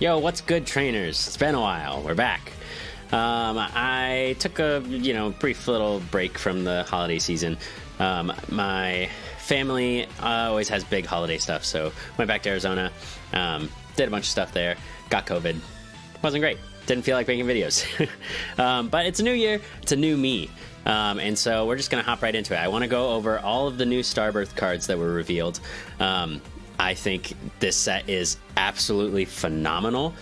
Yo, what's good, trainers? It's been a while. We're back. I took a brief little break from the holiday season. My family always has big holiday stuff, so went back to Arizona, did a bunch of stuff there, got COVID. Wasn't great. Didn't feel like making videos. But it's a new year. It's a new me. And so we're just going to hop right into it. I want to go over all of the new Starbirth cards that were revealed. I think this set is absolutely phenomenal.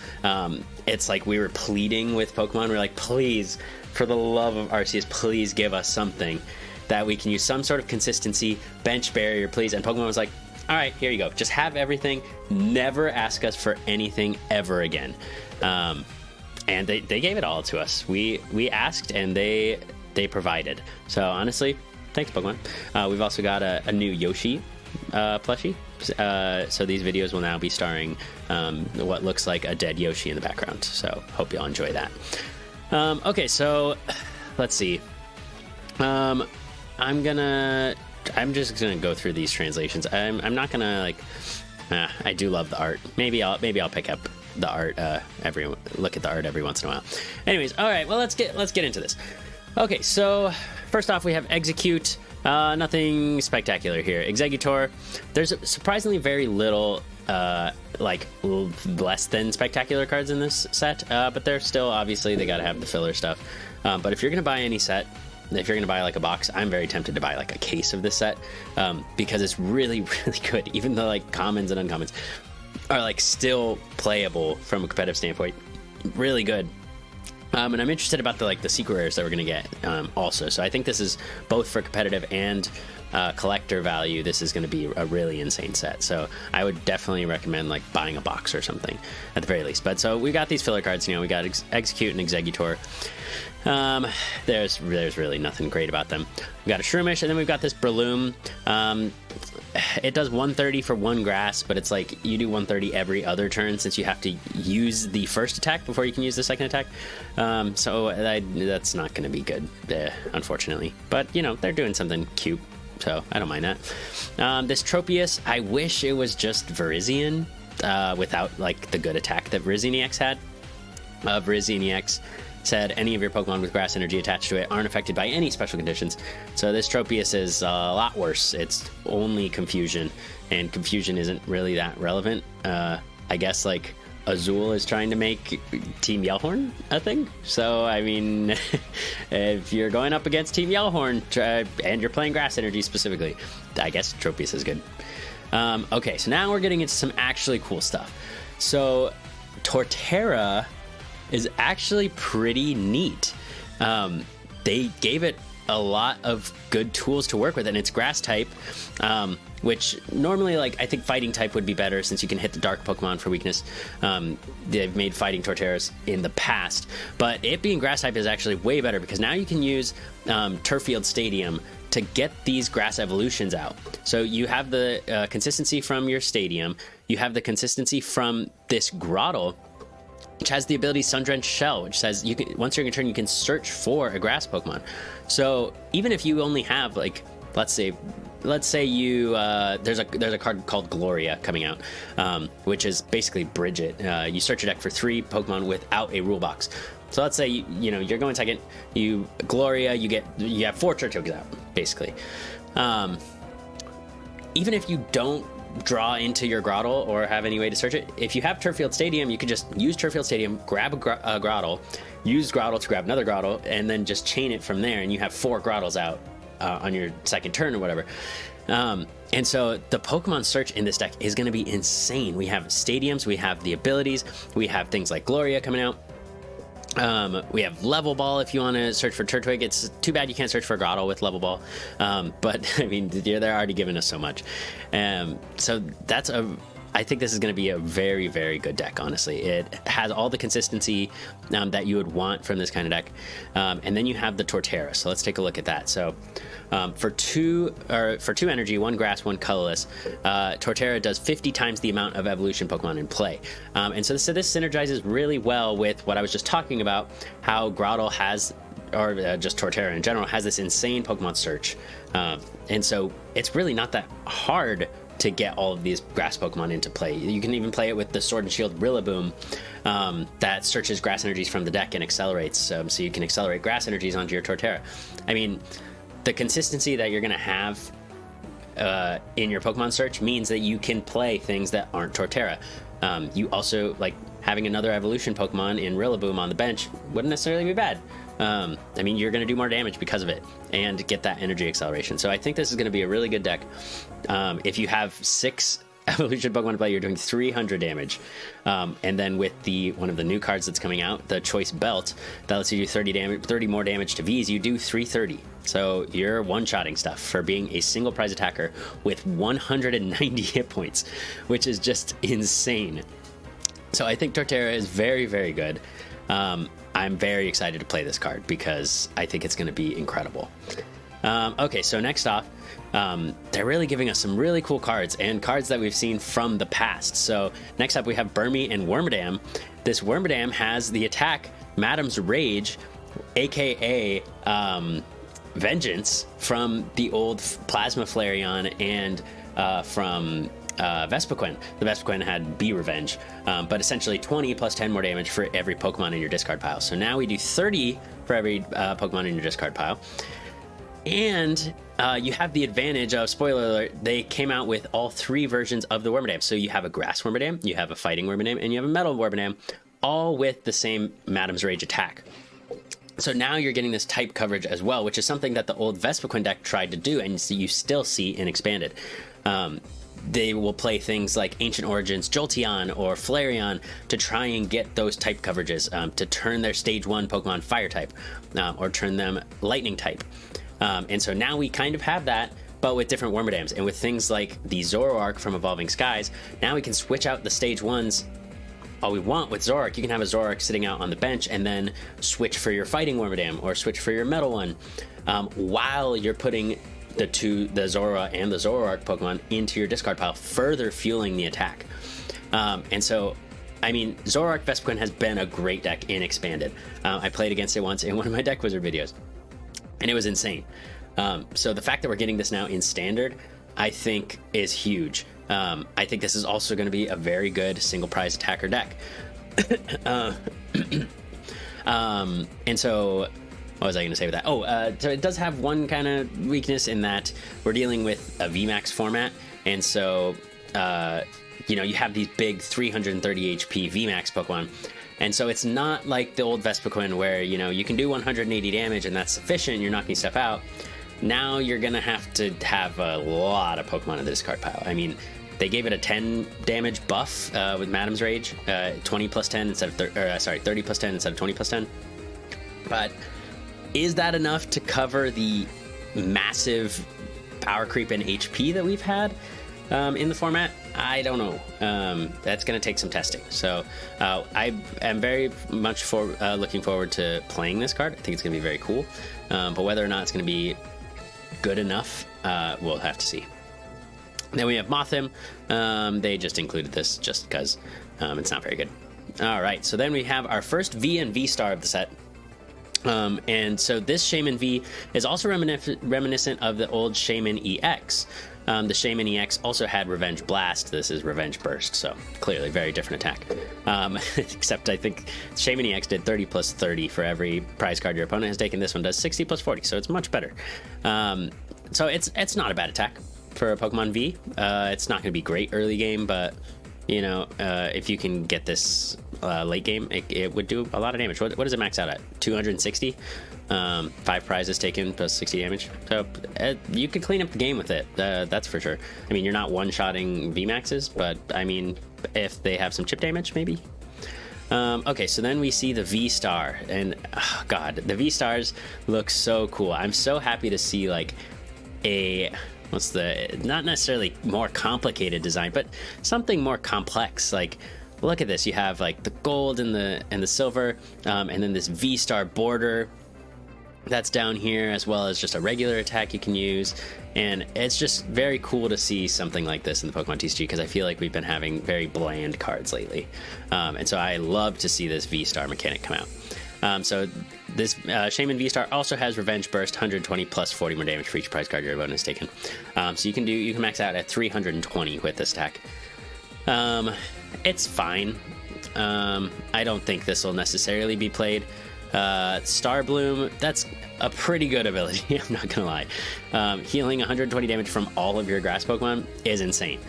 It's like we were pleading with Pokemon. We're like, please, for the love of Arceus, please give us something that we can use some sort of consistency, bench barrier, please. And Pokemon was like, all right, here you go. Just have everything. Never ask us for anything ever again. And they gave it all to us. We asked and they provided. So honestly, thanks, Pokemon. We've also got a new Yoshi plushie. So these videos will now be starring what looks like a dead Yoshi in the background. So hope y'all enjoy that. Okay, so let's see. I'm just gonna go through these translations. I'm not gonna I do love the art. Maybe I'll pick up the art look at the art every once in a while. Anyways, all right. Well, let's get into this. Okay, so first off, we have Execute. Nothing spectacular here. Exeggutor, there's surprisingly very little less than spectacular cards in this set, but they're still, obviously, they gotta have the filler stuff. But if you're gonna buy any set, if you're gonna buy like a box, I'm very tempted to buy like a case of this set, because it's really, really good. Even though like commons and uncommons are like still playable from a competitive standpoint, really good. And I'm interested about the secret rares that we're going to get also. So I think this is both for competitive and collector value. This is going to be a really insane set. So I would definitely recommend buying a box or something at the very least. But so we got these filler cards. We got Execute and Exeggutor. There's really nothing great about them. We got a Shroomish, and then we've got this Breloom. It does 130 for one grass, but it's like you do 130 every other turn since you have to use the first attack before you can use the second attack. So that's not going to be good, unfortunately. But, they're doing something cute, so I don't mind that. This Tropius, I wish it was just Virizion without, the good attack that Virizion EX had. Virizion EX said any of your Pokemon with grass energy attached to it aren't affected by any special conditions. So this Tropius is a lot worse. It's only Confusion, and Confusion isn't really that relevant. I guess Azul is trying to make Team Yellhorn a thing. So, I mean, if you're going up against Team Yellhorn and you're playing grass energy specifically, I guess Tropius is good. Okay, so now we're getting into some actually cool stuff. So Torterra is actually pretty neat. They gave it a lot of good tools to work with, and it's grass type, which normally I think fighting type would be better since you can hit the dark Pokemon for weakness. They've made fighting Torterras in the past, but it being grass type is actually way better because now you can use Turffield Stadium to get these grass evolutions out. So you have the consistency from your Stadium, you have the consistency from this Grottle, which has the ability Sun-Drenched Shell, which says you can, once you're in your turn, you can search for a grass Pokemon. So even if you only have let's say you there's a card called Gloria coming out, which is basically Bridget. You search your deck for 3 Pokemon without a rule box. So let's say you're going second, you Gloria, you have 4 Turtwig out basically. Even if you don't draw into your Grottle or have any way to search it, if you have Turffield Stadium, you could just use Turffield Stadium, grab a Grottle, use Grottle to grab another Grottle, and then just chain it from there, and you have 4 Grottles out on your second turn or whatever. And so the Pokemon search in this deck is going to be insane. We have Stadiums, we have the abilities, we have things like Gloria coming out. We have Level Ball if you want to search for Turtwig. It's too bad you can't search for Grottle with Level Ball, but I mean they're already giving us so much. So I think this is going to be a very, very good deck, honestly. It has all the consistency that you would want from this kind of deck. And then you have the Torterra. So let's take a look at that. So for two energy, 1 grass, 1 colorless, Torterra does 50 times the amount of evolution Pokemon in play. And so this synergizes really well with what I was just talking about, how Grottle has, or just Torterra in general, has this insane Pokemon search. And so it's really not that hard to get all of these grass Pokemon into play. You can even play it with the Sword and Shield Rillaboom that searches grass energies from the deck and accelerates, so you can accelerate grass energies onto your Torterra. I mean, the consistency that you're going to have in your Pokemon search means that you can play things that aren't Torterra. You also, like, having another evolution Pokemon in Rillaboom on the bench wouldn't necessarily be bad. I mean, you're going to do more damage because of it and get that energy acceleration. So I think this is going to be a really good deck. If you have 6 evolution Pokemon to play, you're doing 300 damage. And then with one of the new cards that's coming out, the Choice Belt, that lets you do 30 more damage to Vs, you do 330. So you're one-shotting stuff for being a single prize attacker with 190 hit points, which is just insane. So I think Torterra is very, very good. I'm very excited to play this card because I think it's going to be incredible. Okay, so next off, they're really giving us some really cool cards and cards that we've seen from the past. So next up we have Burme and Wormadam. This Wormadam has the attack Madam's Rage, aka Vengeance, from the old Plasma Flareon and from Vespiquen. The Vespiquen had Be Revenge, but essentially 20 plus 10 more damage for every Pokemon in your discard pile. So now we do 30 for every Pokemon in your discard pile. And you have the advantage of, spoiler alert, they came out with all 3 versions of the Wormadam. So you have a Grass Wormadam, you have a Fighting Wormadam, and you have a Metal Wormadam, all with the same Madam's Rage attack. So now you're getting this type coverage as well, which is something that the old Vespiquen deck tried to do, and you still see in Expanded. They will play things like Ancient Origins, Jolteon, or Flareon to try and get those type coverages, to turn their Stage 1 Pokemon Fire type, or turn them Lightning type. And so now we kind of have that, but with different Wormadams. And with things like the Zoroark from Evolving Skies, now we can switch out the Stage 1s all we want with Zoroark. You can have a Zoroark sitting out on the bench and then switch for your Fighting Wormadam or switch for your Metal one, while you're putting the Zora and the Zoroark Pokemon into your discard pile, further fueling the attack. And so, I mean, Zoroark Vespiquen has been a great deck in Expanded. I played against it once in one of my Deck Wizard videos, and it was insane. So the fact that we're getting this now in Standard, I think, is huge. I think this is also going to be a very good single prize attacker deck. And so, what was I going to say with that? So it does have one kind of weakness in that we're dealing with a VMAX format, and so you have these big 330 HP VMAX Pokemon, and so it's not like the old Vespiquen where you can do 180 damage and that's sufficient. You're knocking stuff out. Now you're gonna have to have a lot of Pokemon in the discard pile. I mean, they gave it a 10 damage buff with Madam's Rage, 20 plus 10 instead of 30 plus 10 instead of 20 plus 10. But is that enough to cover the massive power creep in HP that we've had in the format? I don't know. That's going to take some testing. So I am very much looking forward to playing this card. I think it's going to be very cool. But whether or not it's going to be good enough, we'll have to see. Then we have Mothim. They just included this just because it's not very good. All right, so then we have our first V and V-Star of the set. And so this Shaman V is also reminiscent of the old Shaman EX. The Shaman EX also had Revenge Blast. This is Revenge Burst, so clearly very different attack. Except I think Shaman EX did 30 plus 30 for every prize card your opponent has taken. This one does 60 plus 40, so it's much better. So it's not a bad attack for a Pokemon V. It's not going to be great early game, but if you can get this late game, it would do a lot of damage. What does it max out at? 260? 5 prizes taken plus 60 damage. So you could clean up the game with it. That's for sure. I mean, you're not one-shotting VMAXs, but I mean, if they have some chip damage, maybe. Okay, so then we see the V-Star, and oh god, the V-Stars look so cool. I'm so happy to see like not necessarily more complicated design, but something more complex. Like, look at this. You have like the gold and the silver, and then this V-Star border that's down here, as well as just a regular attack you can use. And it's just very cool to see something like this in the Pokemon TCG, because I feel like we've been having very bland cards lately. And so I love to see this V-Star mechanic come out. So this Shaman V-Star also has Revenge Burst, 120 plus 40 more damage for each prize card your opponent has taken. So you can max out at 320 with this attack. It's fine. I don't think this will necessarily be played. Star Bloom, that's a pretty good ability, I'm not gonna lie. Healing 120 damage from all of your grass Pokemon is insane.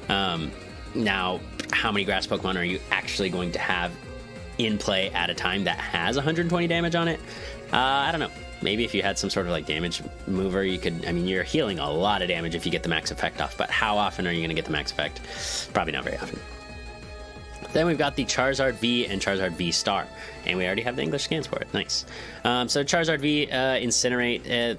Now, how many grass Pokemon are you actually going to have in play at a time that has 120 damage on it? I don't know. Maybe if you had some sort of like damage mover, you could, I mean, you're healing a lot of damage if you get the max effect off, but how often are you going to get the max effect? Probably not very often. Then we've got the Charizard V and Charizard V Star, and we already have the English scans for it. Nice. So Charizard V, Incinerate,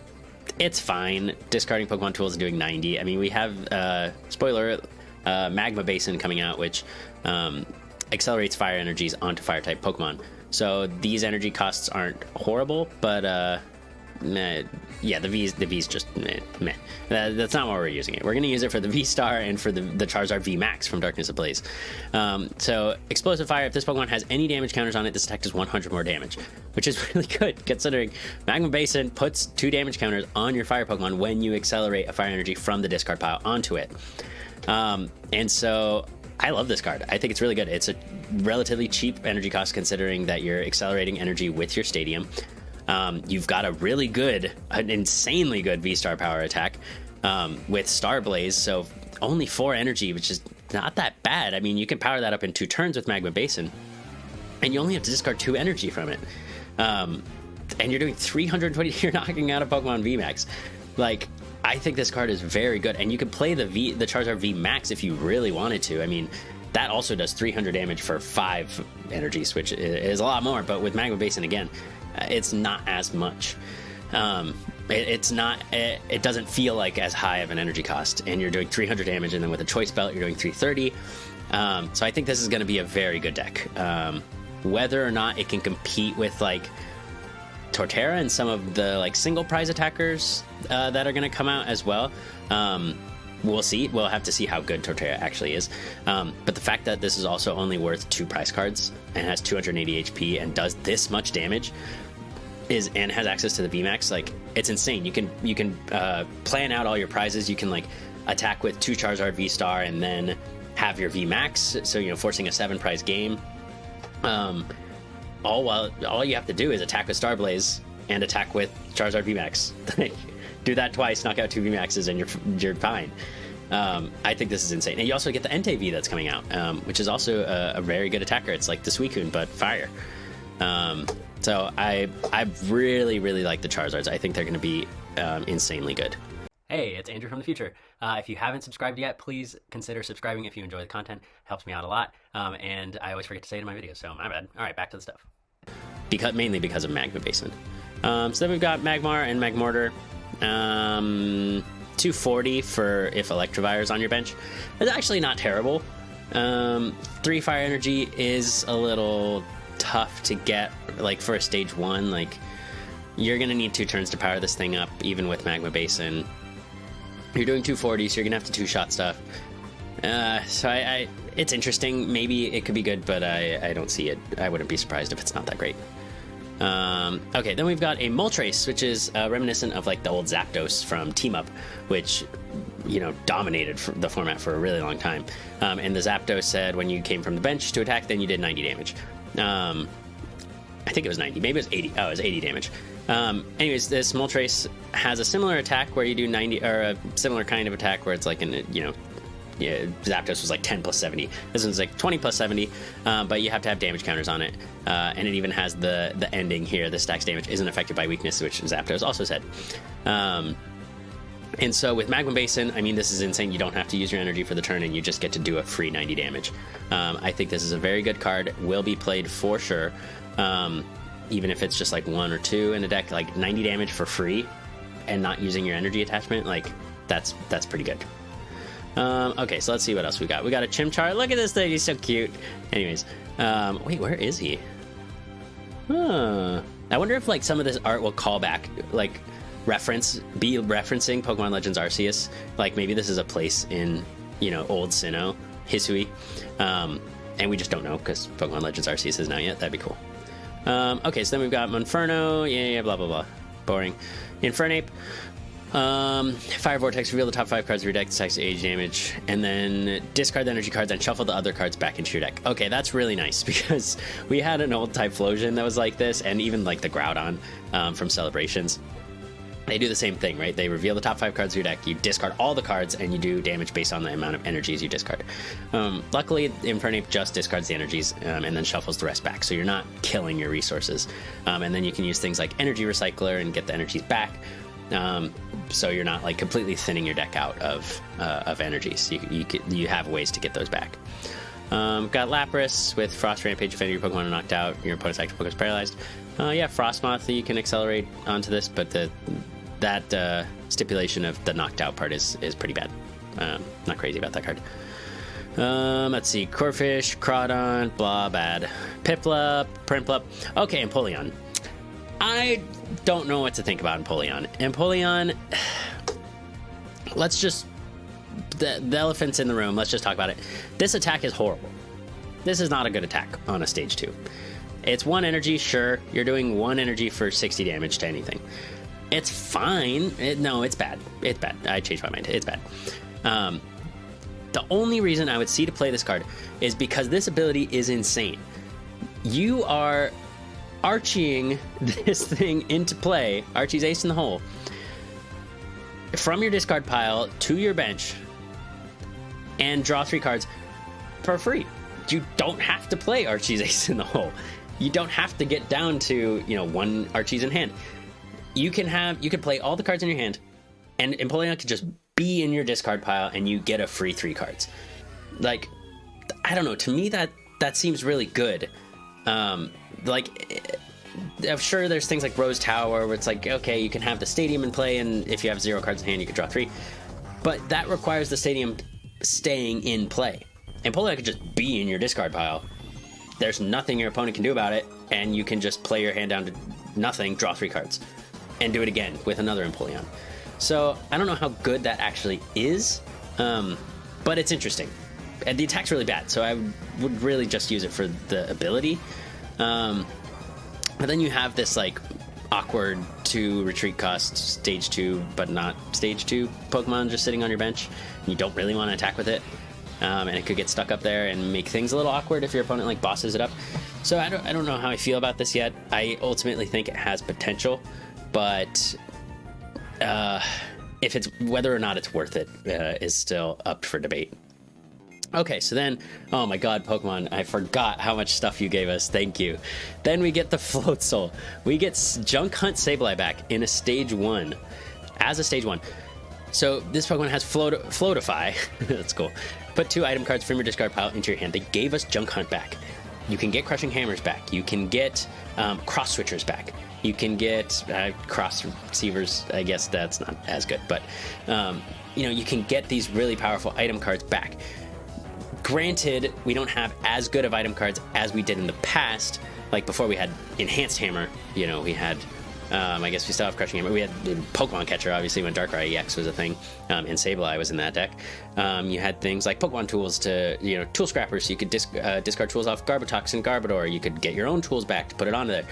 it's fine. Discarding Pokemon tools and doing 90. I mean, we have, spoiler, Magma Basin coming out, which accelerates fire energies onto fire-type Pokemon. So these energy costs aren't horrible, but yeah, the V's just meh. That's not why we're using it. We're going to use it for the V-Star and for the Charizard V Max from Darkness Ablaze. So Explosive Fire, if this Pokemon has any damage counters on it, this attack does 100 more damage, which is really good considering Magma Basin puts 2 damage counters on your fire Pokemon when you accelerate a fire energy from the discard pile onto it. And so I love this card. I think it's really good. It's a relatively cheap energy cost considering that you're accelerating energy with your Stadium. You've got a really good, an insanely good V-Star power attack with Star Blaze, so only 4 energy, which is not that bad. I mean, you can power that up in 2 turns with Magma Basin, and you only have to discard 2 energy from it. And you're doing 320, you're knocking out a Pokemon VMAX. Like, I think this card is very good, and you can play the Charizard V Max if you really wanted to. I mean, that also does 300 damage for 5 energies, which is a lot more, but with Magma Basin, again, it's not as much. It doesn't feel like as high of an energy cost, and you're doing 300 damage, and then with a Choice Belt, you're doing 330. So I think this is going to be a very good deck. Whether or not it can compete with, like, Torterra and some of the, like, single prize attackers that are going to come out as well, we'll see. We'll have to see how good Torterra actually is. But the fact that this is also only worth 2 prize cards and has 280 HP and does this much damage and has access to the VMAX, like, it's insane. You can plan out all your prizes. You can, like, attack with 2 Charizard V-Star and then have your VMAX, so, you know, forcing a 7 prize game. All you have to do is attack with Star Blaze and attack with Charizard VMAX. Do that twice, knock out 2 VMAXs, and you're fine. I think this is insane. And you also get the Entei V that's coming out, which is also a very good attacker. It's like the Suicune, but fire. So I really, really like the Charizards. I think they're going to be insanely good. Hey, it's Andrew from the future. If you haven't subscribed yet, please consider subscribing if you enjoy the content. It helps me out a lot. And I always forget to say it in my videos, so my bad. All right, back to the stuff. Mainly because of Magma Basin. So then we've got Magmar and Magmortar. 240 for if Electivire is on your bench. It's actually not terrible. 3 fire energy is a little tough to get, like, for a stage 1. Like, you're gonna need 2 turns to power this thing up, even with Magma Basin. You're doing 240, so you're gonna have to 2-shot stuff. So it's interesting. Maybe it could be good, but I don't see it. I wouldn't be surprised if it's not that great. Okay, then we've got a Moltres, which is reminiscent of, like, the old Zapdos from Team Up, which, you know, dominated the format for a really long time. And the Zapdos said when you came from the bench to attack, then you did 90 damage. I think it was 90. Maybe it was 80. Oh, it was 80 damage. Anyways, this Moltres has a similar attack where you do 90, or a similar kind of attack where it's like, yeah, Zapdos was like 10 plus 70. This one's like 20 plus 70, but you have to have damage counters on it. And it even has the ending here, the stacks damage isn't affected by weakness, which Zapdos also said. And so with Magma Basin, I mean, this is insane. You don't have to use your energy for the turn, and you just get to do a free 90 damage. I think this is a very good card. Will be played for sure. Even if it's just like 1 or 2 in a deck, like 90 damage for free and not using your energy attachment, like, that's pretty good. Okay, so let's see what else we got. We got a Chimchar. Look at this thing. He's so cute. Anyways, wait, where is he? I wonder if, like, some of this art will call back, like, referencing Pokemon Legends Arceus. Like, maybe this is a place in, you know, old Sinnoh, Hisui. And we just don't know because Pokemon Legends Arceus isn't out yet. That'd be cool. Okay, so then we've got Monferno. Yeah, blah, blah, blah. Boring. Infernape. Fire Vortex, reveal the top 5 cards of your deck, attacks age damage, and then discard the energy cards and shuffle the other cards back into your deck. Okay, that's really nice because we had an old Typhlosion that was like this, and even like the Groudon from Celebrations. They do the same thing, right? They reveal the top 5 cards of your deck, you discard all the cards, and you do damage based on the amount of energies you discard. Luckily, Infernape just discards the energies and then shuffles the rest back, so you're not killing your resources. And then you can use things like Energy Recycler and get the energies back. So you're not like completely thinning your deck out of energies. You have ways to get those back. Got Lapras with Frost Rampage. If any of your Pokemon are knocked out, your opponent's active Pokemon is paralyzed. Yeah, Frostmoth, you can accelerate onto this, but that stipulation of the knocked out part is pretty bad. Not crazy about that card. Let's see, Corphish, Crawdon, blah, bad. Piplup, Primplup. Okay, Empoleon. I don't know what to think about Empoleon. Empoleon, let's just... The elephant's in the room. Let's just talk about it. This attack is horrible. This is not a good attack on a stage 2. It's 1 energy, sure. You're doing 1 energy for 60 damage to anything. It's fine. No, it's bad. It's bad. I changed my mind. It's bad. The only reason I would see to play this card is because this ability is insane. You are arching this thing into play, Archie's Ace in the Hole, from your discard pile to your bench and draw 3 cards for free. You don't have to play Archie's Ace in the Hole. You don't have to get down to, 1 Archie's in hand. You can play all the cards in your hand, and Empoleon can just be in your discard pile, and you get a free 3 cards. Like, I don't know. To me, that seems really good. I'm sure there's things like Rose Tower where it's like, okay, you can have the stadium in play, and if you have 0 cards in hand, you can draw 3. But that requires the stadium staying in play. Empoleon could just be in your discard pile. There's nothing your opponent can do about it, and you can just play your hand down to nothing, draw 3 cards, and do it again with another Empoleon. So I don't know how good that actually is, but it's interesting. And the attack's really bad, so I would really just use it for the ability. But then you have this like awkward 2 retreat cost stage 2 but not stage 2 Pokemon just sitting on your bench. You don't really want to attack with it, and it could get stuck up there and make things a little awkward if your opponent like bosses it up. So I don't know how I feel about this yet. I ultimately think it has potential, but if it's whether or not it's worth it is still up for debate. Okay, so then, oh my god, Pokemon, I forgot how much stuff you gave us. Thank you. Then we get the Floatzel. We get Junk Hunt Sableye back in a stage 1. As a stage 1. So this Pokemon has Floatify. That's cool. Put 2 item cards from your discard pile into your hand. They gave us Junk Hunt back. You can get Crushing Hammers back. You can get Cross Switchers back. You can get Cross Receivers. I guess that's not as good. But, you can get these really powerful item cards back. Granted, we don't have as good of item cards as we did in the past. Like before we had Enhanced Hammer, we had, I guess we still have Crushing Hammer. We had Pokemon Catcher, obviously, when Darkrai EX was a thing, and Sableye was in that deck. You had things like Pokemon Tools to, Tool Scrappers, so you could discard tools off Garbotox and Garbodor. You could get your own tools back to put it onto there.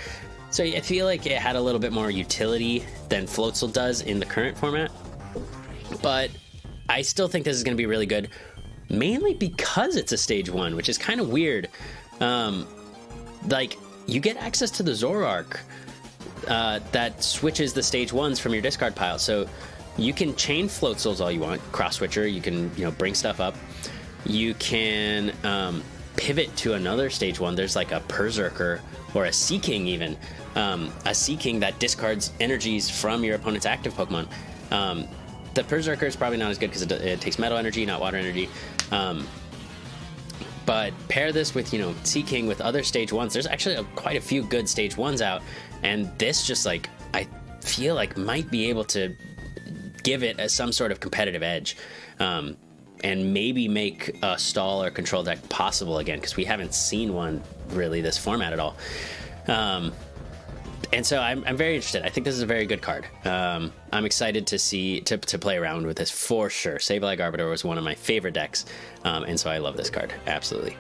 So I feel like it had a little bit more utility than Floatzel does in the current format. But I still think this is going to be really good. Mainly because it's a stage 1, which is kind of weird. You get access to the Zoroark that switches the stage 1s from your discard pile. So you can chain Floatzels all you want, Cross Switcher, you can bring stuff up. You can pivot to another stage 1. There's like a Berserker or a Seaking even. A Seaking that discards energies from your opponent's active Pokemon. The Berserker is probably not as good because it takes metal energy, not water energy. But pair this with, Seaking with other stage 1s. There's actually quite a few good stage 1s out. And this just I feel like might be able to give it some sort of competitive edge. And maybe make a stall or control deck possible again, because we haven't seen one really this format at all. And so I'm very interested. I think this is a very good card. I'm excited to play around with this for sure. Sableye Garbodor was one of my favorite decks, and so I love this card, absolutely.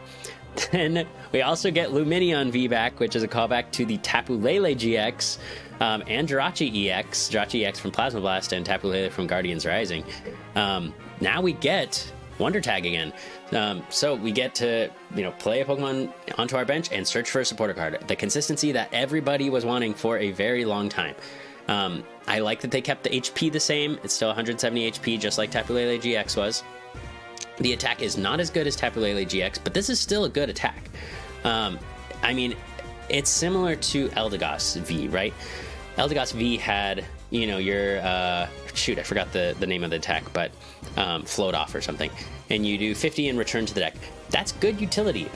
Then we also get Lumineon V back, which is a callback to the Tapu Lele GX and Jirachi EX. Jirachi EX from Plasma Blast and Tapu Lele from Guardians Rising. Now we get Wonder Tag again. So we get to, play a Pokemon onto our bench and search for a supporter card. The consistency that everybody was wanting for a very long time. I like that they kept the HP the same. It's still 170 HP, just like Tapu Lele GX was. The attack is not as good as Tapu Lele GX, but this is still a good attack. I mean, it's similar to Eldegoss V, right? Eldegoss V had, your, shoot, I forgot the name of the attack, but Float Off or something. And you do 50 and return to the deck. That's good utility.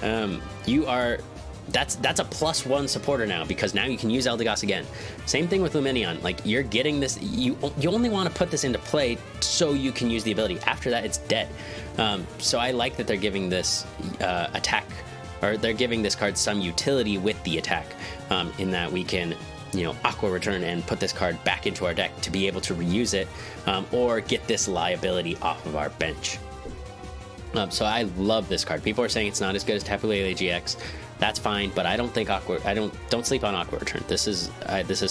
That's a +1 supporter now, because now you can use Eldegoss again. Same thing with Lumineon. Like, you're getting this, you only want to put this into play so you can use the ability. After that, it's dead. So I like that they're giving this attack, or they're giving this card some utility with the attack, in that we can, Aqua Return and put this card back into our deck to be able to reuse it, or get this liability off of our bench. So I love this card. People are saying it's not as good as Tapu Lele GX. That's fine, but I don't think don't sleep on Aqua Return. This is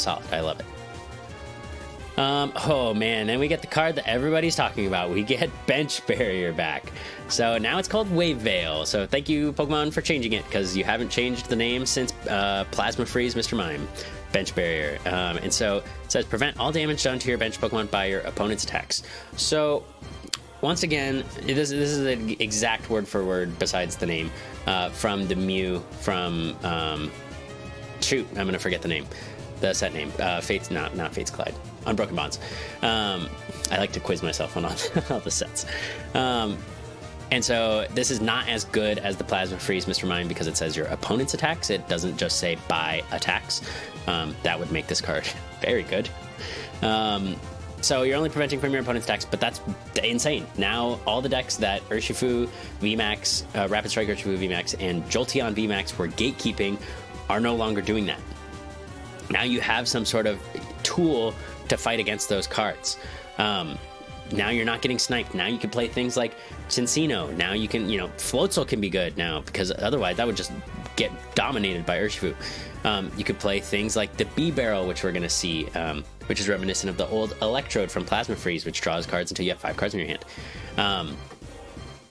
solid. I love it. Oh man, then we get the card that everybody's talking about. We get Bench Barrier back. So now it's called Wave Veil. So thank you, Pokemon, for changing it, because you haven't changed the name since Plasma Freeze Mr. Mime. Bench Barrier. And so it says prevent all damage done to your bench Pokemon by your opponent's attacks. So once again, this is the exact word for word besides the name from the Mew from shoot, I'm gonna forget the name, the set name. Fates, not Fates Collide, Unbroken Bonds. I like to quiz myself on all the sets. And so this is not as good as the Plasma Freeze Mr. Mime, because it says your opponent's attacks. It doesn't just say by attacks. That would make this card very good. So you're only preventing from your opponent's attacks, but that's insane. Now all the decks that Urshifu VMAX, Rapid Strike Urshifu VMAX, and Jolteon VMAX were gatekeeping are no longer doing that. Now you have some sort of tool to fight against those cards. Now you're not getting sniped. Now you can play things like Cincino. Now you can, Floatzel can be good now, because otherwise that would just get dominated by Urshifu. You could play things like the B-Barrel, which we're going to see, which is reminiscent of the old Electrode from Plasma Freeze, which draws cards until you have 5 cards in your hand.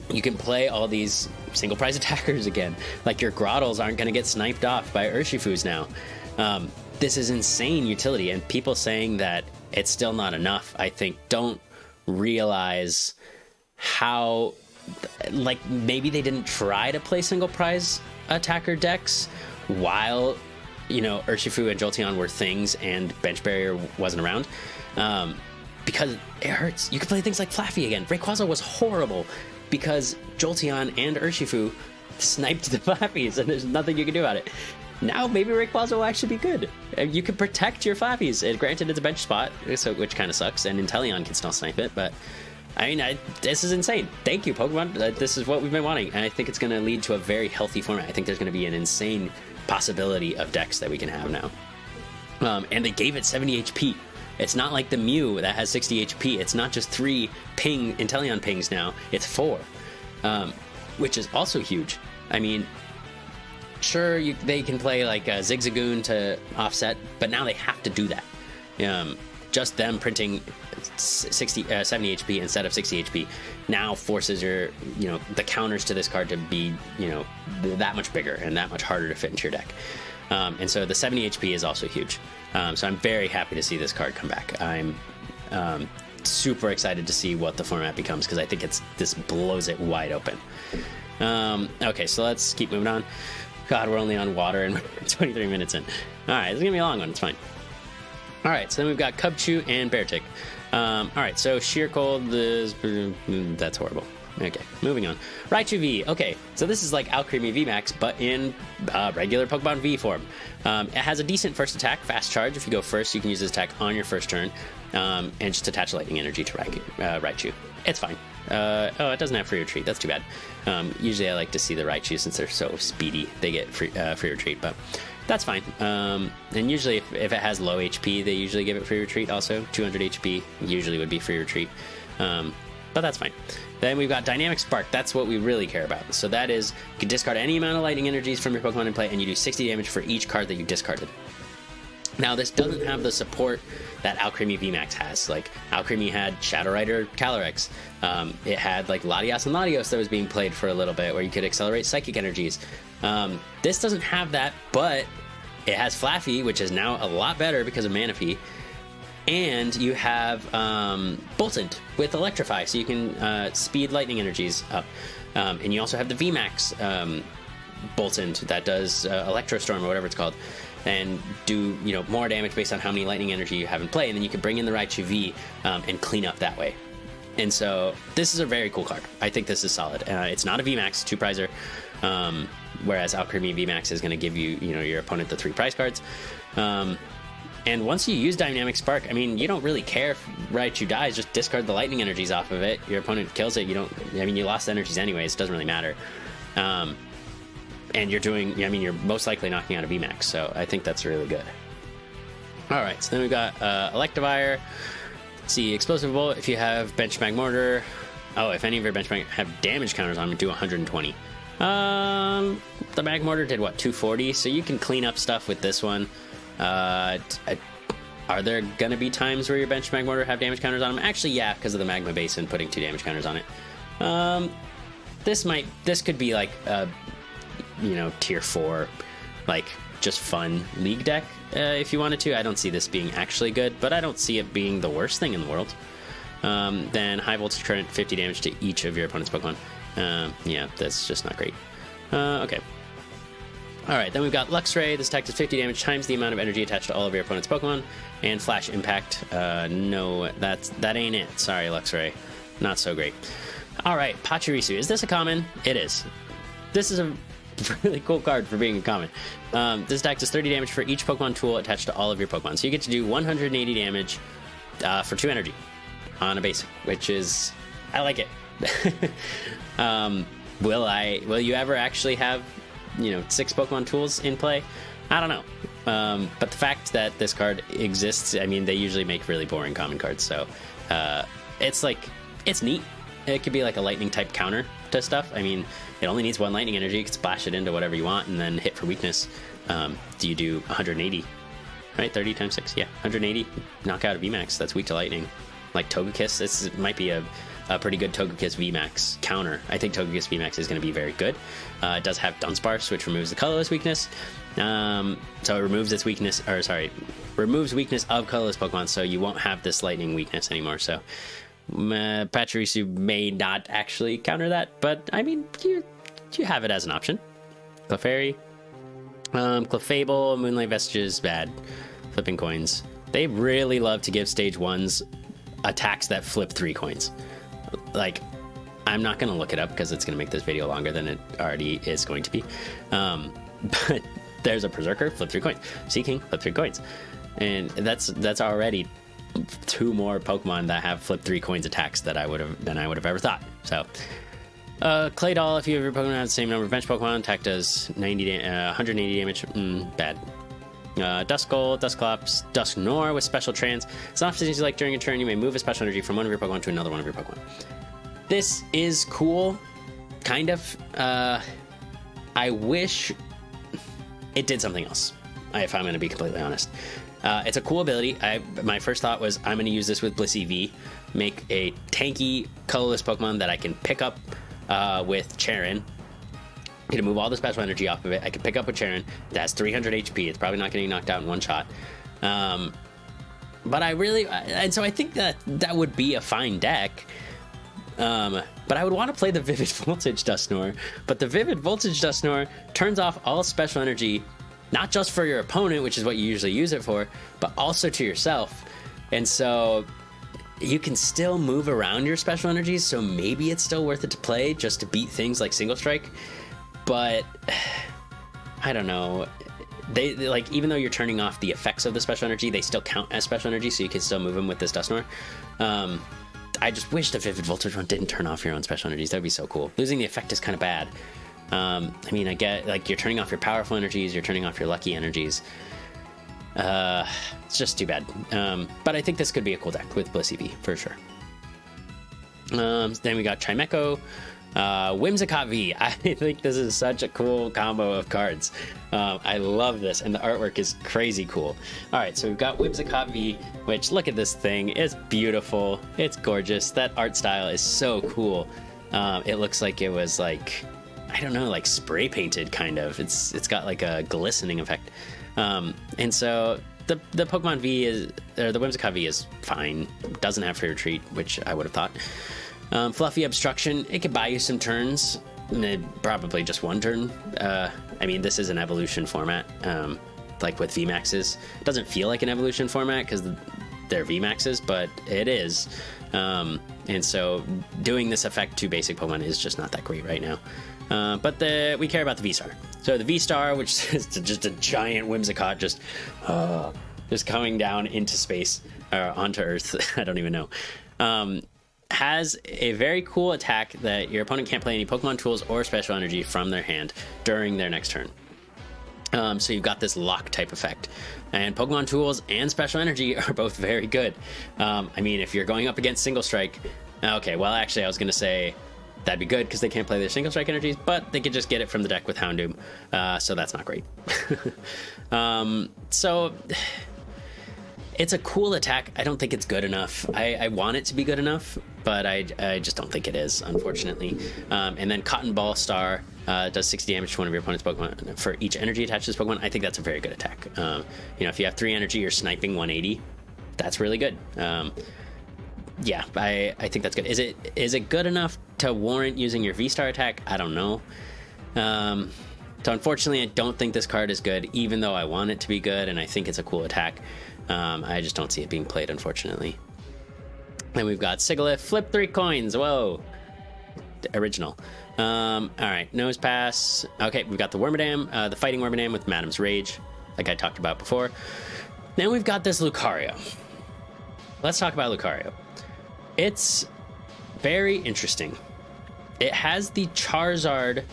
You can play all these single prize attackers again. Like, your Grottles aren't going to get sniped off by Urshifus now. This is insane utility, and people saying that it's still not enough, I think, don't realize how, like, maybe they didn't try to play single prize attacker decks while, Urshifu and Jolteon were things and Bench Barrier wasn't around, because it hurts. You can play things like Flaffy again. Rayquaza was horrible because Jolteon and Urshifu sniped the Flaffies, and there's nothing you can do about it. Now maybe Rayquaza will actually be good. You can protect your Flaffies. And granted, it's a bench spot, which kind of sucks, and Inteleon can still snipe it, but this is insane. Thank you, Pokemon. This is what we've been wanting, and I think it's going to lead to a very healthy format. I think there's going to be an insane possibility of decks that we can have now. And they gave it 70 HP. It's not like the Mew that has 60 HP. It's not just 3 Inteleon pings now. It's 4, which is also huge. I mean, sure, they can play like a Zigzagoon to offset, but now they have to do that. Just them printing 70 HP instead of 60 HP now forces your, the counters to this card to be, that much bigger and that much harder to fit into your deck. And so the 70 HP is also huge. So I'm very happy to see this card come back. I'm super excited to see what the format becomes, because I think this blows it wide open. Okay, so let's keep moving on. God, we're only on water and we're 23 minutes in. All right, this is gonna be a long one. It's fine. All right, so then we've got Cubchoo and Beartick. All right, so Sheer Cold is... that's horrible. Okay, moving on. Raichu V. Okay, so this is like Alcremie VMAX, but in regular Pokemon V form. It has a decent first attack, Fast Charge. If you go first, you can use this attack on your first turn, and just attach Lightning Energy to Raichu. It's fine. Oh, it doesn't have Free Retreat. That's too bad. Usually I like to see the Raichu, since they're so speedy, they get free Retreat, but that's fine. And usually if it has low HP, they usually give it Free Retreat also. 200 HP usually would be Free Retreat. but that's fine. Then we've got Dynamic Spark. That's what we really care about. So that is, you can discard any amount of lightning energies from your Pokemon in play, and you do 60 damage for each card that you discarded. Now, this doesn't have the support that Alcremie VMAX has. Like, Alcremie had Shadow Rider Calyrex. It had, like, Latias and Latios that was being played for a little bit, where you could accelerate Psychic Energies. This doesn't have that, but it has Flaffy, which is now a lot better because of Manaphy. And you have Boltund with Electrify, so you can speed Lightning Energies up. And you also have the VMAX Boltund that does Electrostorm or whatever it's called, and do, you know, more damage based on how many lightning energy you have in play, and then you can bring in the Raichu V and clean up that way. And so this is a very cool card. I think this is solid. It's not a VMAX, 2-prizer, whereas Alcremie VMAX is going to give you, you know, your opponent the 3 prize cards. And once you use Dynamic Spark, I mean, you don't really care if Raichu dies. Just discard the lightning energies off of it. Your opponent kills it. You don't. I mean, you lost energies anyways. It doesn't really matter. And you're doing, I mean, you're most likely knocking out a VMAX, so I think that's really good. Alright, so then we've got Electivire. Let's see, Explosive Bolt, if you have Bench Magmortar. Oh, if any of your Bench Mag have damage counters on them, do 120. The Magmortar did, what, 240? So you can clean up stuff with this one. Are there gonna be times where your Bench Magmortar have damage counters on them? Actually, yeah, because of the Magma Basin putting 2 damage counters on it. This could be like you know, tier 4, like, just fun league deck, if you wanted to. I don't see this being actually good, but I don't see it being the worst thing in the world. Then High Voltage Current, 50 damage to each of your opponent's Pokemon. Yeah, that's just not great. Okay. Alright, then we've got Lux Ray. This attack does 50 damage times the amount of energy attached to all of your opponent's Pokemon. And Flash Impact. No, that ain't it. Sorry, Lux Ray. Not so great. Alright, Pachirisu. Is this a common? It is. This is a really cool card for being a common. This attack does 30 damage for each Pokemon tool attached to all of your Pokemon. So you get to do 180 damage for 2 energy on a basic, which is, I like it. Will you ever actually have, you know, 6 Pokemon tools in play? I don't know. But the fact that this card exists, I mean, they usually make really boring common cards, so it's like, it's neat. It could be like a lightning type counter to stuff. I mean, it only needs 1 lightning energy. You can splash it into whatever you want and then hit for weakness. Do you do 180? Right, 30 times 6, yeah, 180. Knock out a VMAX that's weak to lightning. Like Togekiss, this might be a pretty good Togekiss VMAX counter. I think Togekiss VMAX is going to be very good. It does have Dunsparce, which removes the colorless weakness. So it removes its weakness, or sorry, removes weakness of colorless Pokemon, so you won't have this lightning weakness anymore. So Pachirisu may not actually counter that, but I mean, you have it as an option. Clefairy, Clefable, Moonlight Vestiges, bad. Flipping coins. They really love to give stage 1s attacks that flip 3 coins. Like, I'm not going to look it up because it's going to make this video longer than it already is going to be. But there's a Berserker, flip 3 coins. Seaking, flip 3 coins. And that's already 2 more Pokemon that have flip 3 coins attacks than I would have ever thought. So, Claydol, if you have your Pokemon have the same number of bench Pokemon, attack does 180 damage. Bad. Duskull, Dusclops, Dusknoir with Special Trance. It's not easy like during a turn, you may move a special energy from one of your Pokemon to another one of your Pokemon. This is cool, kind of. I wish it did something else, if I'm going to be completely honest. It's a cool ability. My first thought was I'm going to use this with Blissey V, make a tanky, colorless Pokemon that I can pick up with Charin. I'm going to move all the special energy off of it. I can pick up with Charin. It has 300 HP. It's probably not getting knocked out in one shot. But and so I think that would be a fine deck. But I would want to play the Vivid Voltage Dusknoir. But the Vivid Voltage Dusknoir turns off all special energy, not just for your opponent, which is what you usually use it for, but also to yourself. And so you can still move around your special energies, so maybe it's still worth it to play just to beat things like Single Strike. But I don't know. They like, even though you're turning off the effects of the special energy, they still count as special energy, so you can still move them with this Dusknoir. I just wish the Vivid Voltage one didn't turn off your own special energies. That would be so cool. Losing the effect is kind of bad. I mean, I get, like, you're turning off your powerful energies, you're turning off your lucky energies. It's just too bad. But I think this could be a cool deck with Blissey V, for sure. Then we got Chimecho, Whimsicott V. I think this is such a cool combo of cards. I love this, and the artwork is crazy cool. All right, so we've got Whimsicott V, which, look at this thing. It's beautiful. It's gorgeous. That art style is so cool. It looks like it was like, I don't know, like spray painted kind of. It's got like a glistening effect. And so the Pokemon V is, or the Whimsicott V is fine. Doesn't have Fair Retreat, which I would have thought. Fluffy Obstruction, it could buy you some turns, probably just one turn. I mean, this is an evolution format, like with VMAXs. It doesn't feel like an evolution format because they're VMAXs, but it is. And so doing this effect to basic Pokemon is just not that great right now. But we care about the V-Star. So the V-Star, which is just a giant Whimsicott, just coming down into space, or onto Earth, I don't even know. Has a very cool attack that your opponent can't play any Pokemon tools or special energy from their hand during their next turn. So you've got this lock type effect, and Pokemon tools and special energy are both very good. I mean, if you're going up against single strike, okay, well, actually I was going to say that'd be good because they can't play their single strike energies, but they could just get it from the deck with Houndoom. So that's not great. So it's a cool attack. I don't think it's good enough. I want it to be good enough, but I just don't think it is, unfortunately. And then Cotton Ball Star does 60 damage to one of your opponent's Pokemon for each energy attached to this Pokemon. I think that's a very good attack. If you have 3 energy, you're sniping 180. That's really good. Yeah, I think that's good. Is it good enough to warrant using your V-Star attack? I don't know. So unfortunately, I don't think this card is good, even though I want it to be good, and I think it's a cool attack. I just don't see it being played, unfortunately. Then we've got Sigilyph, flip 3 coins. Whoa. Original. All right, Nose Pass. Okay, we've got the Wormadam, the Fighting Wormadam with Madam's Rage, like I talked about before. Then we've got this Lucario. Let's talk about Lucario. It's very interesting. It has the Charizard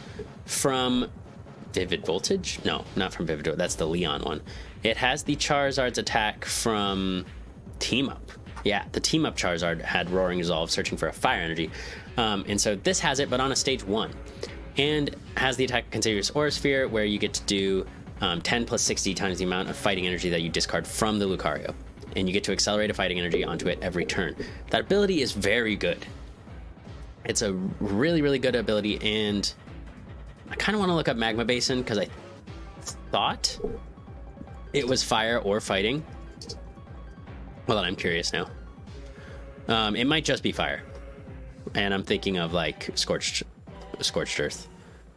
from Vivid Voltage? No, not from Vivid Voltage. That's the Leon one. It has the Charizard's attack from Team Up. Yeah, the Team Up Charizard had Roaring Resolve, searching for a fire energy. And so this has it, but on a stage 1. And has the attack Considerous Aura Sphere, where you get to do 10 plus 60 times the amount of fighting energy that you discard from the Lucario. And you get to accelerate a fighting energy onto it every turn. That ability is very good. It's a really, really good ability, and I kind of want to look up Magma Basin because I thought it was fire or fighting. Well, then I'm curious now. It might just be fire, and I'm thinking of like Scorched Earth.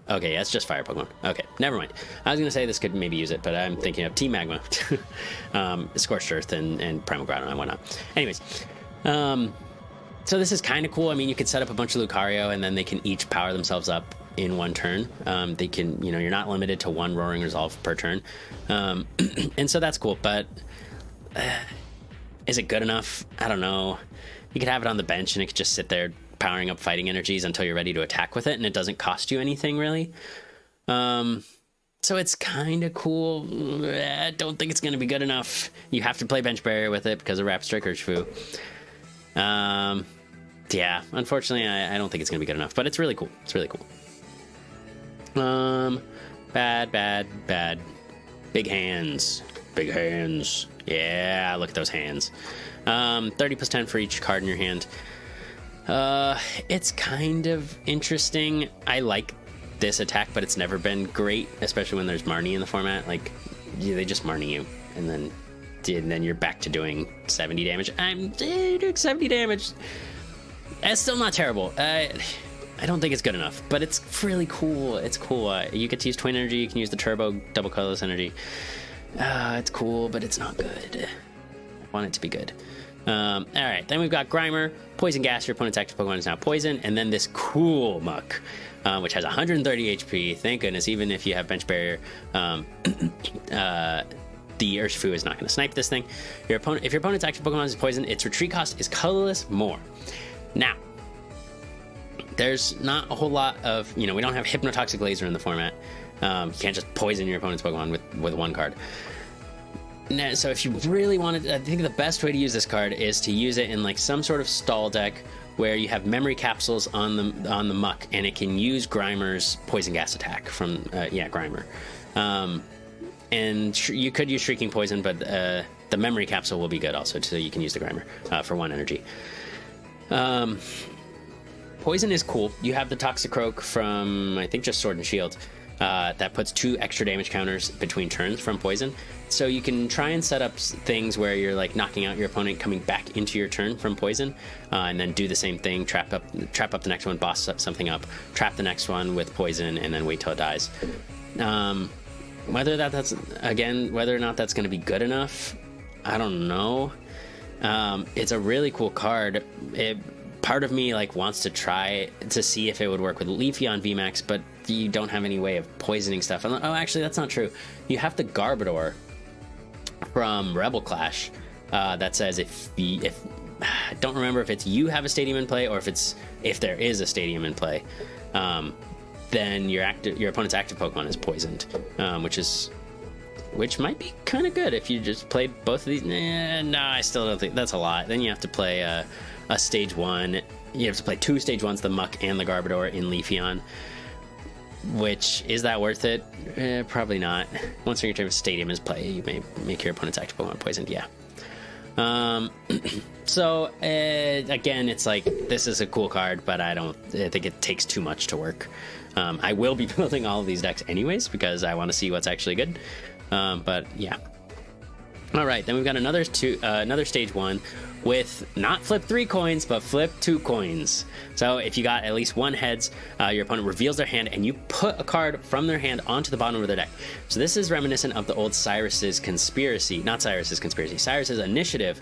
Okay, yeah, it's just fire Pokemon. Okay, never mind. I was gonna say this could maybe use it, but I'm thinking of Team Magma, Scorched Earth, and Primal Groudon and whatnot. Anyways, so this is kind of cool. I mean, you could set up a bunch of Lucario, and then they can each power themselves up in one turn. They can, you're not limited to 1 Roaring Resolve per turn, and so that's cool. But is it good enough? I don't know. You could have it on the bench, and it could just sit there powering up fighting energies until you're ready to attack with it, and it doesn't cost you anything really. So it's kind of cool. I don't think it's going to be good enough. You have to play bench barrier with it because of Rapid Strike Urshifu. Yeah, unfortunately, I don't think it's going to be good enough, but it's really cool. It's really cool. Bad. Big hands. Big hands. Yeah, look at those hands. 30 plus 10 for each card in your hand. It's kind of interesting. I like this attack, but it's never been great, especially when there's Marnie in the format. Like, they just Marnie you, and then you're back to doing 70 damage. I'm doing 70 damage. It's still not terrible. I don't think it's good enough, but it's really cool. It's cool. You get to use Twin Energy. You can use the Turbo Double Colorless Energy. It's cool, but it's not good. I want it to be good. All right, then we've got Grimer, Poison Gas. Your opponent's active Pokemon is now poison, and then this cool Muck, which has 130 HP. Thank goodness, even if you have Bench Barrier, the Urshifu is not going to snipe this thing. If your opponent's active Pokemon is poison, its retreat cost is colorless more. Now, there's not a whole lot of, we don't have Hypnotoxic Laser in the format. You can't just poison your opponent's Pokemon with one card. Now, so if you really wanted, I think the best way to use this card is to use it in like some sort of stall deck where you have memory capsules on the muck, and it can use Grimer's poison gas attack from Grimer. And you could use Shrieking Poison, but the memory capsule will be good also, so you can use the Grimer for 1 energy. Poison is cool. You have the Toxicroak from, I think, just Sword and Shield. That puts 2 extra damage counters between turns from poison. So you can try and set up things where you're like knocking out your opponent coming back into your turn from poison, and then do the same thing, trap up the next one, boss something up, trap the next one with poison, and then wait till it dies. Whether or not that's going to be good enough, I don't know. It's a really cool card. Part of me like wants to try to see if it would work with Leafeon VMAX, but you don't have any way of poisoning stuff. Oh, actually, that's not true. You have the Garbodor from Rebel Clash that says if I don't remember if it's you have a stadium in play or if there is a stadium in play, then your opponent's active Pokemon is poisoned, which might be kind of good if you just played both of these. No, I still don't think that's a lot. Then you have to play a stage 1. You have to play 2 stage 1s, the Muck and the Garbodor in Leafeon. Which, is that worth it? Probably not. Once your turn of stadium is play, you may make your opponent's active Pokemon poisoned, yeah. So, again, it's like, this is a cool card, but I think it takes too much to work. I will be building all of these decks anyways, because I want to see what's actually good. But, yeah. Alright, then we've got another stage 1 with not flip 3 coins, but flip 2 coins. So if you got at least 1 heads, your opponent reveals their hand, and you put a card from their hand onto the bottom of their deck. So this is reminiscent of the old Cyrus's Conspiracy, not Cyrus's Conspiracy, Cyrus's Initiative,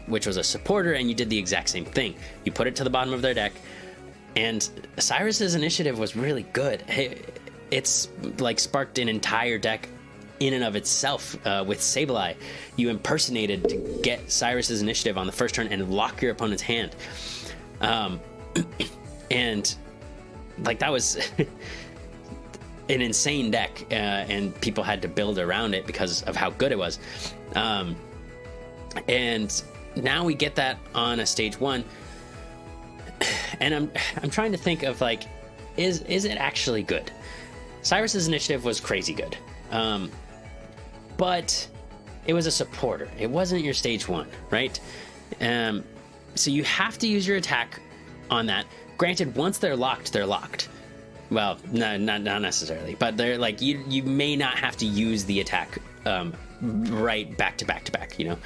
which was a supporter, and you did the exact same thing. You put it to the bottom of their deck, and Cyrus's Initiative was really good. It's like sparked an entire deck in and of itself with Sableye. You impersonated to get Cyrus's Initiative on the first turn and lock your opponent's hand. And like that was an insane deck, and people had to build around it because of how good it was. And now we get that on a stage 1, and I'm trying to think of like, is it actually good? Cyrus's Initiative was crazy good. But it was a supporter. It wasn't your stage 1, right? So you have to use your attack on that. Granted, once they're locked, they're locked. Well, no, not necessarily, but they're like, you may not have to use the attack right back to back to back, you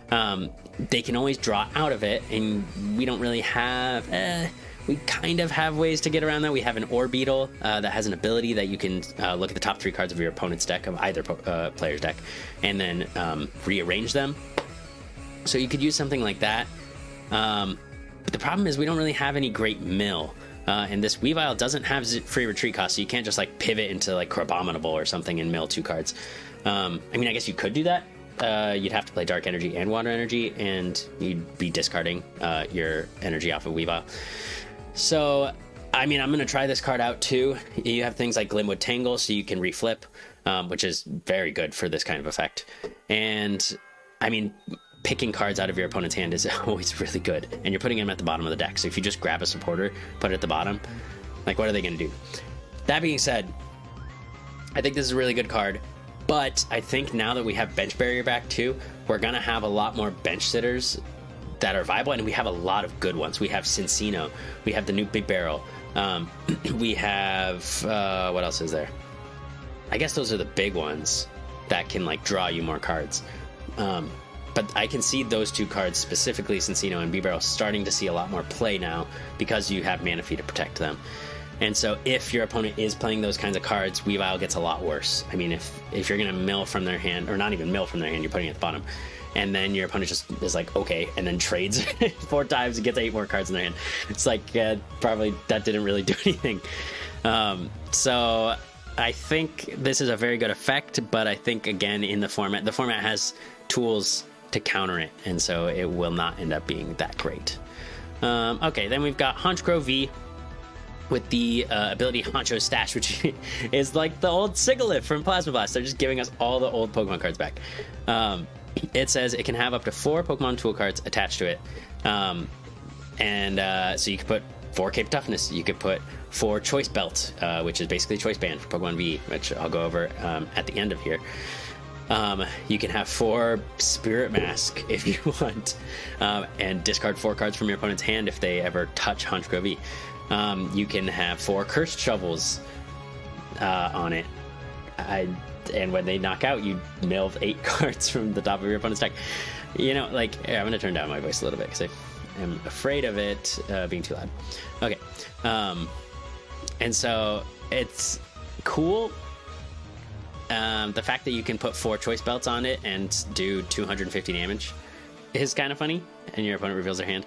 know? They can always draw out of it, and we don't really have... we kind of have ways to get around that. We have an Orbeetle that has an ability that you can look at the top 3 cards of your opponent's deck, of either player's deck, and then rearrange them. So you could use something like that. But the problem is we don't really have any great mill. And this Weavile doesn't have free retreat cost, so you can't just like pivot into like Crabominable or something and mill 2 cards. I mean, I guess you could do that. You'd have to play Dark Energy and Water Energy, and you'd be discarding your energy off of Weavile. So, I mean, I'm going to try this card out too. You have things like Glimwood Tangle, so you can reflip, which is very good for this kind of effect. And, I mean, picking cards out of your opponent's hand is always really good. And you're putting them at the bottom of the deck. So if you just grab a supporter, put it at the bottom, like, what are they going to do? That being said, I think this is a really good card. But I think now that we have Bench Barrier back too, we're going to have a lot more bench sitters that are viable, and we have a lot of good ones. We have Cincino, we have the new Big Barrel, we have what else is there? I guess those are the big ones that can like draw you more cards. But I can see those 2 cards, specifically Cincino and Big Barrel, starting to see a lot more play now because you have Manaphy to protect them. And so if your opponent is playing those kinds of cards, Weavile gets a lot worse. I mean, if you're going to mill from their hand, or not even mill from their hand, you're putting it at the bottom, and then your opponent just is like, okay, and then trades 4 times and gets 8 more cards in their hand. It's like, probably that didn't really do anything. So I think this is a very good effect, but I think, again, in the format has tools to counter it, and so it will not end up being that great. Okay, then we've got Honchkrow V with the ability Honcho Stash, which is like the old Sigilyph from Plasma Blast. They're just giving us all the old Pokemon cards back. It says it can have up to 4 Pokemon tool cards attached to it. And so you could put 4 Cape Toughness. You could put 4 Choice Belt, which is basically Choice Band for Pokemon V, which I'll go over at the end of here. You can have 4 Spirit Mask if you want, and discard 4 cards from your opponent's hand if they ever touch Honchkrow V. You can have 4 Cursed Shovels on it. And when they knock out, you mill 8 cards from the top of your opponent's deck. You know, like, here, I'm going to turn down my voice a little bit because I am afraid of it being too loud. Okay. And so it's cool. The fact that you can put 4 Choice Belts on it and do 250 damage is kind of funny, and your opponent reveals their hand.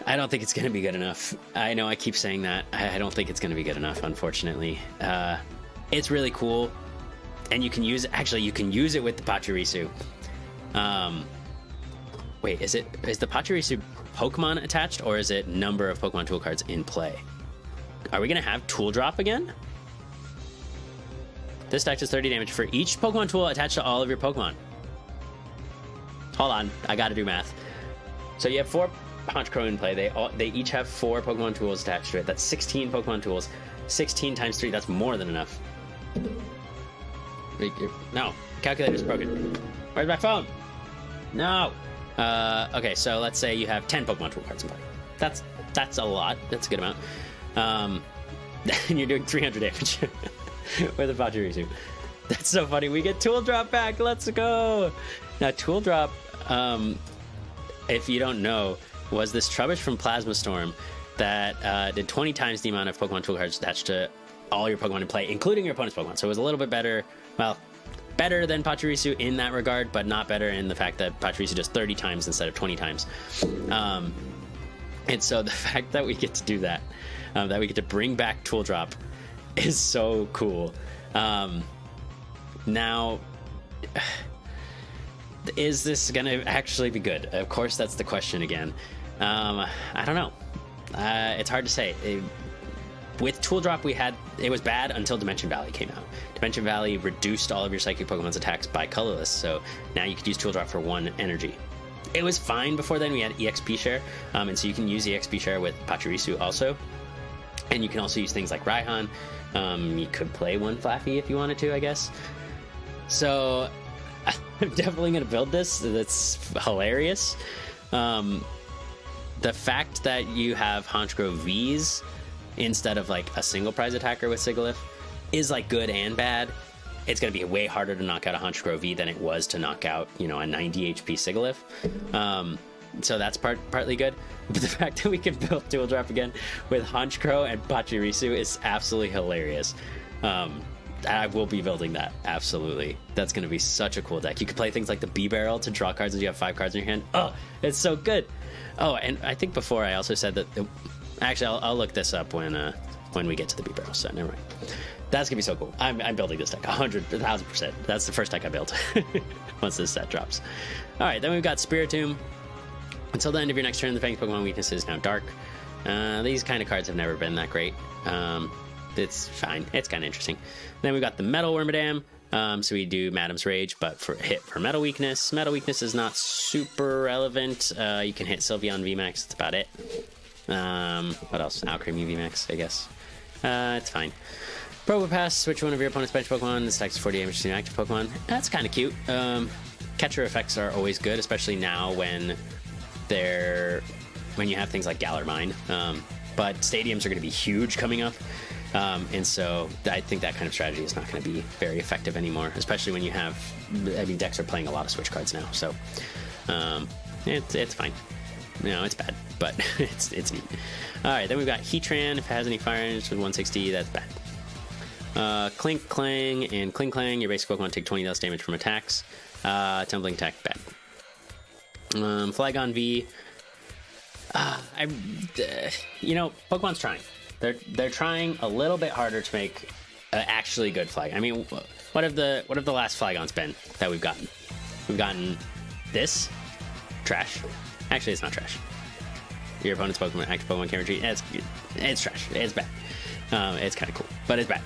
I don't think it's going to be good enough. I know I keep saying that. I don't think it's going to be good enough, unfortunately. It's really cool, and you can use it with the Pachirisu. Wait, is the Pachirisu Pokemon attached, or is it number of Pokemon tool cards in play? Are we going to have Tool Drop again? This deck does 30 damage for each Pokemon tool attached to all of your Pokemon. Hold on, I gotta do math. So you have 4 Honchkrow in play. They each have 4 Pokemon tools attached to it. That's 16 Pokemon tools. 16 times 3, that's more than enough. No, calculator's broken. Where's my phone? No. Okay, so let's say you have 10 Pokemon tool cards in play. That's a lot. That's a good amount. And you're doing 300 damage with a Pachirisu. That's so funny. We get Tool Drop back. Let's go. Now, Tool Drop, if you don't know, was this Trubbish from Plasma Storm that did 20 times the amount of Pokemon tool cards attached to all your Pokemon in play, including your opponent's Pokemon. So it was a little bit better. Well, better than Pachirisu in that regard, but not better in the fact that Pachirisu does 30 times instead of 20 times. And so the fact that we get to do that, that we get to bring back Tool Drop, is so cool. Now, is this going to actually be good? Of course, that's the question again. I don't know. It's hard to say. With Tool Drop, it was bad until Dimension Valley came out. Dimension Valley reduced all of your Psychic Pokemon's attacks by colorless, so now you could use Tool Drop for 1 energy. It was fine before then. We had EXP share, and so you can use EXP share with Pachirisu also. And you can also use things like Raihan. You could play 1 Flaffy if you wanted to, I guess. So I'm definitely going to build this. That's hilarious. The fact that you have Honchkrow Vs instead of like a single prize attacker with Sigilyph is like good and bad. It's going to be way harder to knock out a Honchkrow V than it was to knock out, a 90 HP Sigilyph. So that's partly good. But the fact that we can build Tool Drop again with Honchkrow and Pachirisu is absolutely hilarious. I will be building that, absolutely. That's going to be such a cool deck. You could play things like the B-Barrel to draw cards as you have 5 cards in your hand. Oh, it's so good. Oh, and I think before I also said that... Actually, I'll look this up when we get to the B-Barrel, so never mind. That's going to be so cool. I'm building this deck 100,000%. That's the first deck I built once this set drops. All right, then we've got Spiritomb. Until the end of your next turn, the Fang's Pokemon weakness is now Dark. These kind of cards have never been that great. It's fine. It's kind of interesting. Then we've got the Metal Wormadam. So we do Madam's Rage, but for Metal Weakness. Metal Weakness is not super relevant. You can hit Sylveon VMAX. That's about it. What else? Alcremie VMAX, I guess. It's fine. Probopass, switch one of your opponent's bench Pokemon. This attacks 40 damage to an active Pokemon. That's kind of cute. Catcher effects are always good, especially now when you have things like Galar Mine. But stadiums are going to be huge coming up. And so I think that kind of strategy is not going to be very effective anymore, especially when you have, decks are playing a lot of switch cards now. So it's fine. No, it's bad, but it's neat. All right, then we've got Heatran. If it has any fire energy with 160, that's bad. Clink Clang and Cling Clang. Your basic Pokemon take 20 less damage from attacks. Tumbling Attack, bad. Flygon V. Pokemon's trying. They're trying a little bit harder to make actually good Flygon. I mean, what have the last Flygons been that we've gotten? We've gotten this trash. Actually, it's not trash. Your opponent's Pokemon, active Pokemon can't retreat. It's trash. It's bad. It's kind of cool, but it's bad.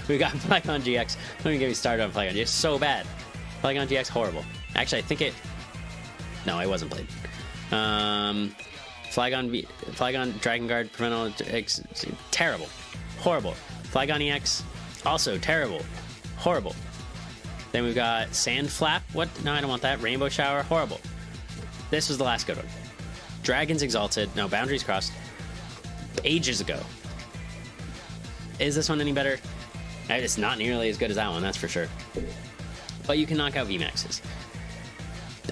We've got Flygon GX. Let me get me started on Flygon GX. It's so bad. Flygon GX, horrible. Actually, I think it... No, it wasn't played. Flygon Dragon Guard, terrible. Horrible. Flygon EX, also terrible. Horrible. Then we've got Sand Flap. What? No, I don't want that. Rainbow Shower. Horrible. This was the last good one. Dragons Exalted. No, Boundaries Crossed. Ages ago. Is this one any better? It's not nearly as good as that one, that's for sure. But you can knock out VMAXs.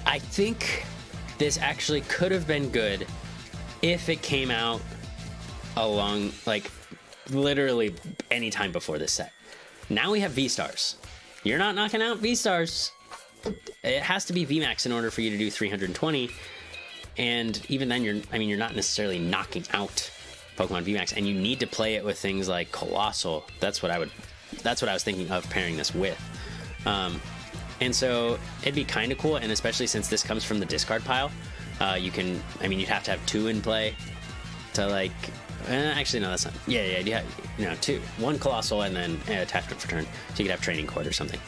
I think this actually could have been good if it came out along, like, literally any time before this set. Now we have V-Stars. You're not knocking out V-Stars. It has to be VMAX in order for you to do 320. And even then, you're not necessarily knocking out Pokemon VMAX, and you need to play it with things like Colossal. That's what I was thinking of pairing this with. And so it'd be kind of cool, and especially since this comes from the discard pile, you'd have to have 2 in play to, like, actually, no, that's not, yeah, two. 1 Colossal and then attachment for turn, so you could have Training Cord or something.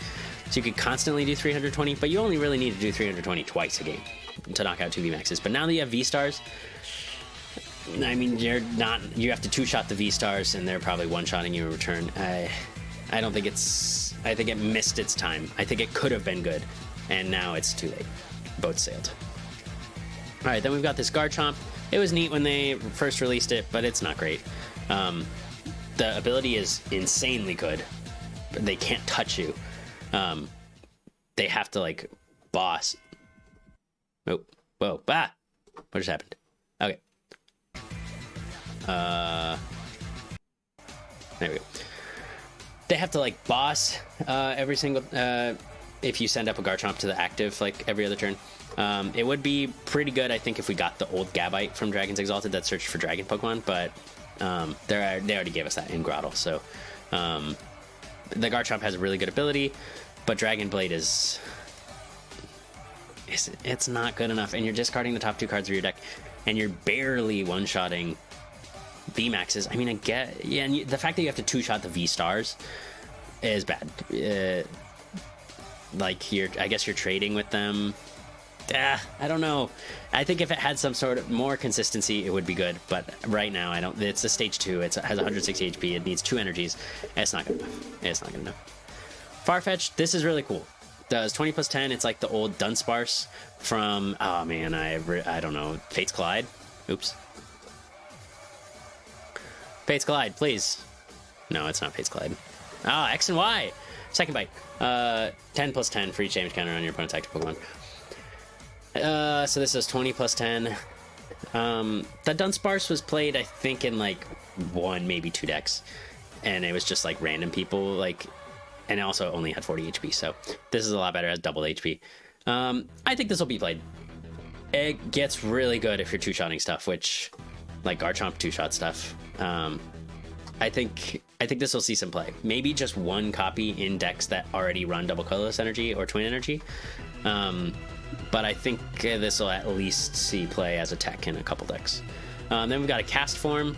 So you could constantly do 320, but you only really need to do 320 twice a game to knock out 2 VMAXs. But now that you have V-Stars, I mean, you have to 2-shot the V-Stars, and they're probably 1-shotting you in return. I don't think I think it missed its time. I think it could have been good, and now it's too late. Boats sailed. All right, then we've got this Garchomp. It was neat when they first released it, but it's not great. The ability is insanely good, but they can't touch you. They have to, like, boss. Oh, whoa, what just happened? Okay. There we go. They have to, like, boss every single if you send up a Garchomp to the active, like, every other turn. It would be pretty good, I think, if we got the old Gabite from Dragons Exalted that searched for Dragon Pokemon, but they already gave us that in Grottle, so the Garchomp has a really good ability, but Dragon Blade it's not good enough, and you're discarding the top 2 cards of your deck, and you're barely one-shotting VMAXs. I mean, I get, yeah, and the fact that you have to 2-shot the V-Stars is bad. Like, I guess you're trading with them. I don't know. I think if it had some sort of more consistency, it would be good. But right now, I don't. It's a stage 2. It has 160 HP. It needs 2 energies. It's not good enough. It's not good enough. Farfetch'd. This is really cool. Does 20 plus 10. It's like the old Dunsparce from. Oh man, I don't know. Fates Collide. Oops. Fates Collide, please. No, it's not Fates Collide. Ah, X and Y. Second bite. 10 plus 10 for each damage counter on your opponent's active Pokemon. So this is 20 plus 10. The Dunsparce was played, I think, in like 1, maybe 2 decks. And it was just like random people, like, and it also only had 40 HP. So this is a lot better, it has doubled HP. I think this will be played. It gets really good if you're 2-shotting stuff, which, like Garchomp 2-shot stuff. I think this will see some play. Maybe just 1 copy in decks that already run double colorless energy or twin energy. But I think this will at least see play as a tech in a couple decks. Then we've got a Cast Form.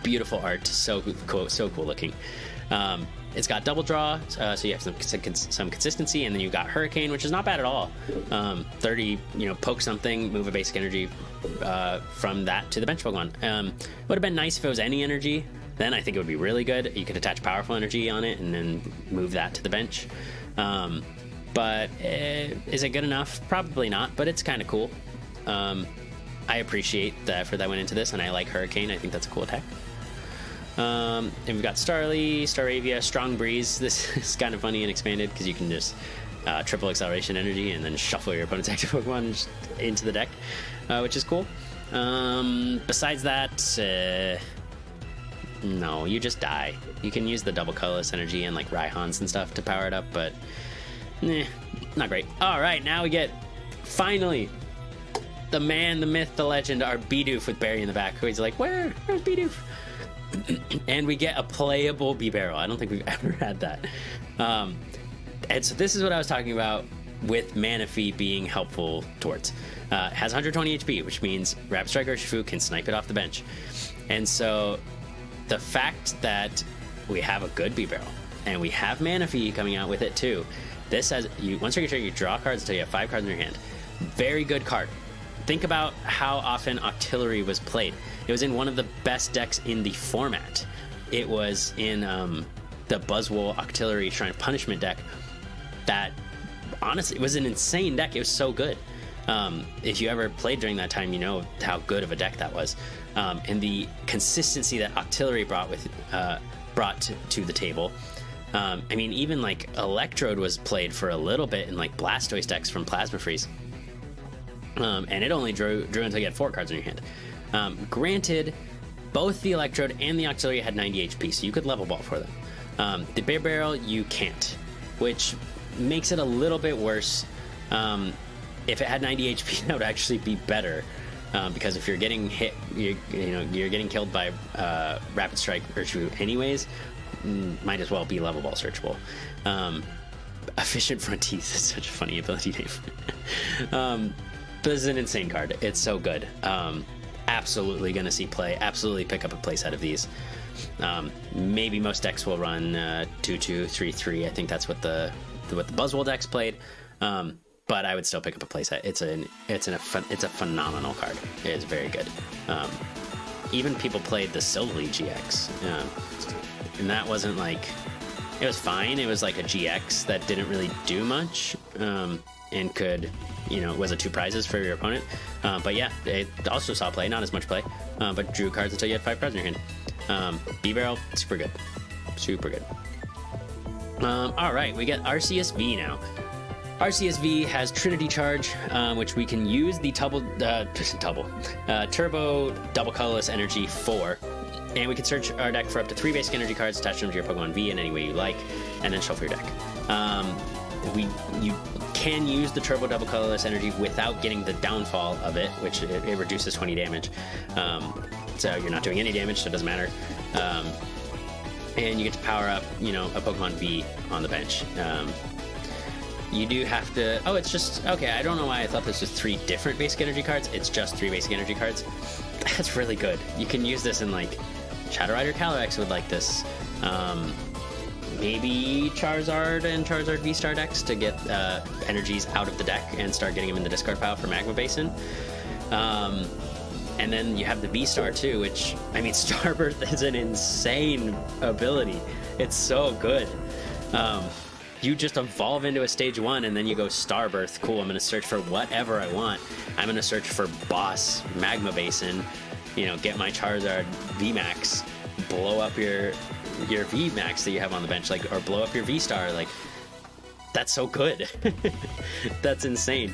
Beautiful art, so cool looking. It's got double draw, so you have some consistency, and then you've got Hurricane, which is not bad at all. 30, poke something, move a basic energy from that to the bench Pokemon. Would have been nice if it was any energy. Then I think it would be really good. You could attach Powerful Energy on it and then move that to the bench. But is it good enough? Probably not, but it's kind of cool. I appreciate the effort that went into this, and I like Hurricane. I think that's a cool attack. And we've got Starly, Staravia, Strong Breeze. This is kind of funny and expanded because you can just triple acceleration energy and then shuffle your opponent's active Pokemon into the deck, which is cool. Besides that, no, you just die. You can use the double colorless energy and like Raihans and stuff to power it up, but not great. All right, now we get finally the man, the myth, the legend, our Bidoof with Barry in the back. He's like, where's Bidoof? And we get a playable B-Barrel. I don't think we've ever had that. And so this is what I was talking about with Manaphy being helpful towards. It has 120 HP, which means Rapid Strike Urshifu can snipe it off the bench. And so the fact that we have a good B-Barrel and we have Manaphy coming out with it too. This has, once you get your draw cards until you have 5 cards in your hand. Very good card. think about how often Octillery was played. It was in one of the best decks in the format. It was in the Buzzwole Octillery Shrine of Punishment deck. That, honestly, it was an insane deck. It was so good. If you ever played during that time, you know how good of a deck that was. And the consistency that Octillery brought to the table. I mean, even like Electrode was played for a little bit in like Blastoise decks from Plasma Freeze. And it only drew until you had 4 cards in your hand. Granted, both the Electrode and the Octillery had 90 HP, so you could level ball for them. The Bear Barrel, you can't, which makes it a little bit worse. If it had 90 HP, that would actually be better. Because if you're getting hit, you're getting killed by Rapid Strike Urshifu anyways, might as well be level ball searchable. Efficient Front Teeth is such a funny ability name. But this is an insane card. It's so good. Absolutely going to see play. Absolutely pick up a playset of these. Maybe most decks will run 2-2, 3-3. I think that's what the Buzzwole decks played. But I would still pick up a playset. It's a phenomenal card. It is very good. Even people played the Silvally GX, and that wasn't like, it was fine. It was like a GX that didn't really do much, and could, was a 2 prizes for your opponent. But yeah, it also saw play, not as much play, but drew cards until you had 5 cards in your hand. B-Barrel, super good, super good. All right, we get RCSV now. RCSV has Trinity Charge, which we can use the Turbo Double Colorless Energy for, and we can search our deck for up to 3 basic energy cards, attach them to your Pokemon V in any way you like, and then shuffle your deck. You can use the Turbo Double Colorless Energy without getting the downfall of it, which it reduces 20 damage. So you're not doing any damage, so it doesn't matter. And you get to power up, a Pokemon V on the bench. You do have to... Oh, it's just... Okay, I don't know why I thought this was 3 different basic energy cards. It's just 3 basic energy cards. That's really good. You can use this in, like... Shadow Rider Calyrex would like this. Maybe Charizard and Charizard V-Star decks to get energies out of the deck and start getting them in the discard pile for Magma Basin. And then you have the V-Star too, which... I mean, Starbirth is an insane ability. It's so good. You just evolve into a stage 1 and then you go Starbirth. Cool, I'm going to search for whatever I want. I'm going to search for Boss, Magma Basin, get my Charizard VMAX, blow up your VMAX that you have on the bench, or blow up your V-Star. That's so good. That's insane.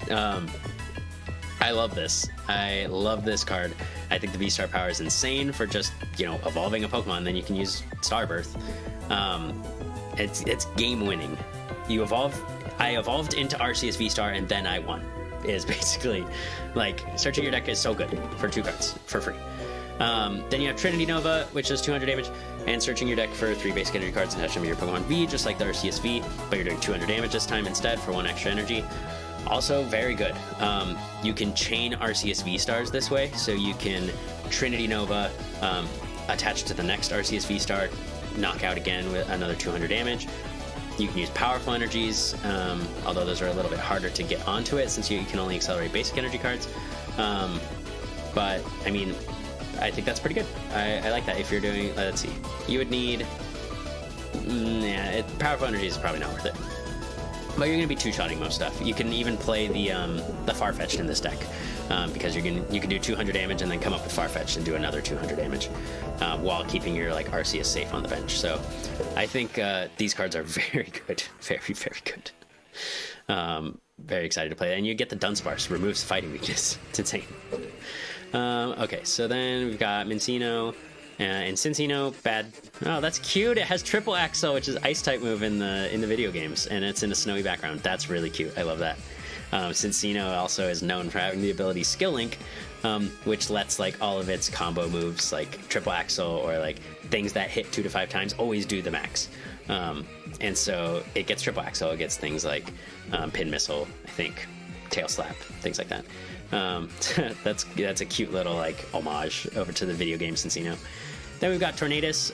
I love this. I love this card. I think the V-Star power is insane for just, evolving a Pokemon, then you can use Starbirth. It's game winning. You evolve. I evolved into Arceus V-Star and then I won. Is basically searching your deck is so good for 2 cards for free. Then you have Trinity Nova, which does 200 damage, and searching your deck for 3 basic energy cards and attach them to your Pokemon V, just like the Arceus V, but you're doing 200 damage this time instead for 1 extra energy. Also very good. You can chain Arceus V-Stars this way, so you can Trinity Nova, attach to the next Arceus V-Star, knock out again with another 200 damage. You can use powerful energies, although those are a little bit harder to get onto it since you can only accelerate basic energy cards. But I mean, I think that's pretty good. I like that. If you're doing, let's see, you would need, powerful energies is probably not worth it. But you're going to be 2-shotting most stuff. You can even play the Farfetch'd in this deck, because you can do 200 damage and then come up with Farfetch'd and do another 200 damage, while keeping your Arceus safe on the bench. So I think these cards are very good, very, very good. Very excited to play. And you get the Dunsparce, removes fighting weakness. It's insane. Okay, so then we've got Mincino. And Cincino, bad. Oh, that's cute. It has triple Axel, which is ice type move in the video games, and it's in a snowy background. That's really cute. I love that. Cincino also is known for having the ability Skill Link, which lets all of its combo moves, like triple Axel or things that hit 2 to 5 times, always do the max. And so it gets triple Axel. It gets things like Pin Missile, I think, Tail Slap, things like that. That's a cute little homage over to the video game Cincino. Then we've got Tornadus,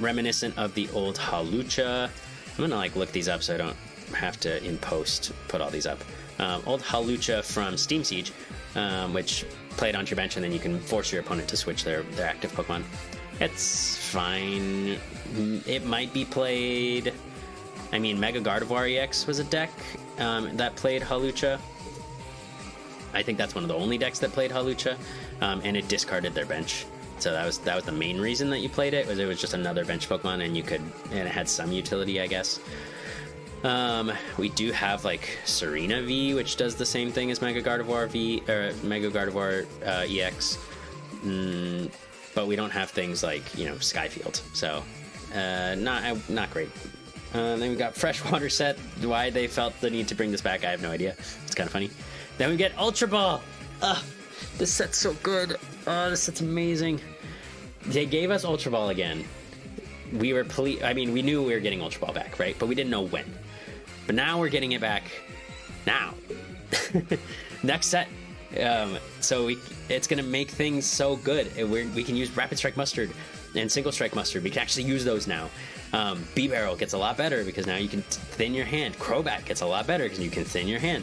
reminiscent of the old Hawlucha. I'm gonna look these up so I don't have to in post put all these up. Old Hawlucha from Steam Siege. which play it onto your bench, and then you can force your opponent to switch their active Pokemon. It's fine. It might be played. I mean, Mega Gardevoir EX was a deck that played Hawlucha. I think that's one of the only decks that played Hawlucha, and it discarded their bench. So that was the main reason that you played it. It was just another bench Pokemon, and it had some utility, I guess. We do have like Serena V, which does the same thing as Mega Gardevoir V or Mega Gardevoir EX. But we don't have things like, Skyfield, so not great. Then we got Freshwater set. Why they felt the need to bring this back, I have no idea. It's kind of funny. Then we get Ultra Ball. This set's so good. This set's amazing. They gave us Ultra Ball again. We knew we were getting Ultra Ball back, right? But we didn't know when. But now we're getting it back now. Next set. So it's going to make things so good. We can use Rapid Strike Mustard and Single Strike Mustard. We can actually use those now. B-Barrel gets a lot better because now you can thin your hand. Crobat gets a lot better because you can thin your hand.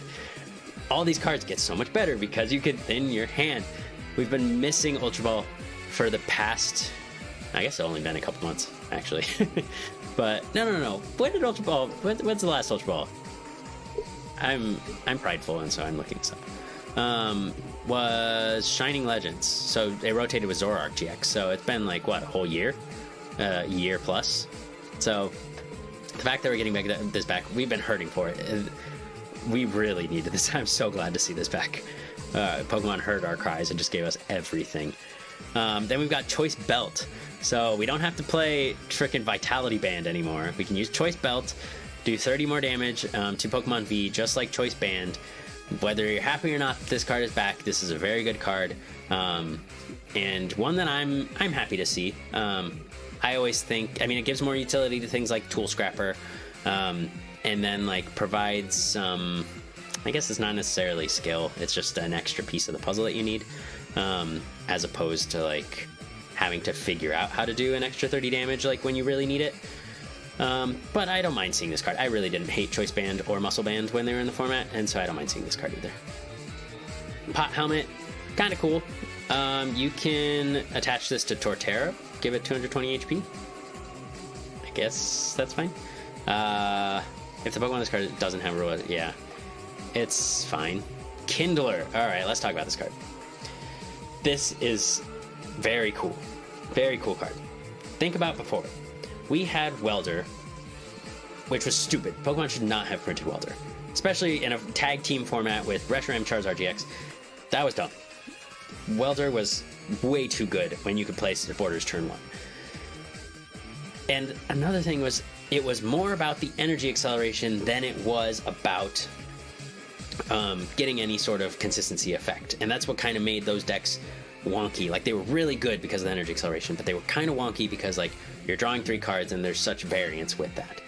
All these cards get so much better because you can thin your hand. We've been missing Ultra Ball for the past, I guess it's only been a couple months, actually. But no. When did Ultra Ball? When's the last Ultra Ball? I'm prideful, and so I'm looking this up. Was Shining Legends. So they rotated with Zoroark GX. So it's been like, what, a whole year? Year plus. So the fact that we're getting this back, we've been hurting for it. We really needed this. I'm so glad to see this back. Pokemon heard our cries and just gave us everything. Then we've got Choice Belt. So we don't have to play frickin' Vitality Band anymore. We can use Choice Belt, do 30 more damage to Pokemon V, just like Choice Band. Whether you're happy or not that this card is back, this is a very good card. And one that I'm happy to see. I always think, it gives more utility to things like Tool Scrapper, and then like provides some, I guess it's not necessarily skill, it's just an extra piece of the puzzle that you need, as opposed to like having to figure out how to do an extra 30 damage like when you really need it. But I don't mind seeing this card. I really didn't hate Choice Band or Muscle Band when they were in the format, and so I don't mind seeing this card either. Pot Helmet, kind of cool. You can attach this to Torterra, give it 220 HP. I guess that's fine. If the Pokemon this card doesn't have a rule, yeah, it's fine. Kindler. All right, let's talk about this card. This is very cool. Very cool card. Think about before. We had Welder, which was stupid. Pokemon should not have printed Welder, especially in a tag team format with Reshiram Charizard GX. That was dumb. Welder was way too good when you could place the Borders turn 1. And another thing was, it was more about the energy acceleration than it was about getting any sort of consistency effect. And that's what kind of made those decks wonky. Like, they were really good because of the energy acceleration, but they were kind of wonky because like you're drawing 3 cards and there's such variance with that.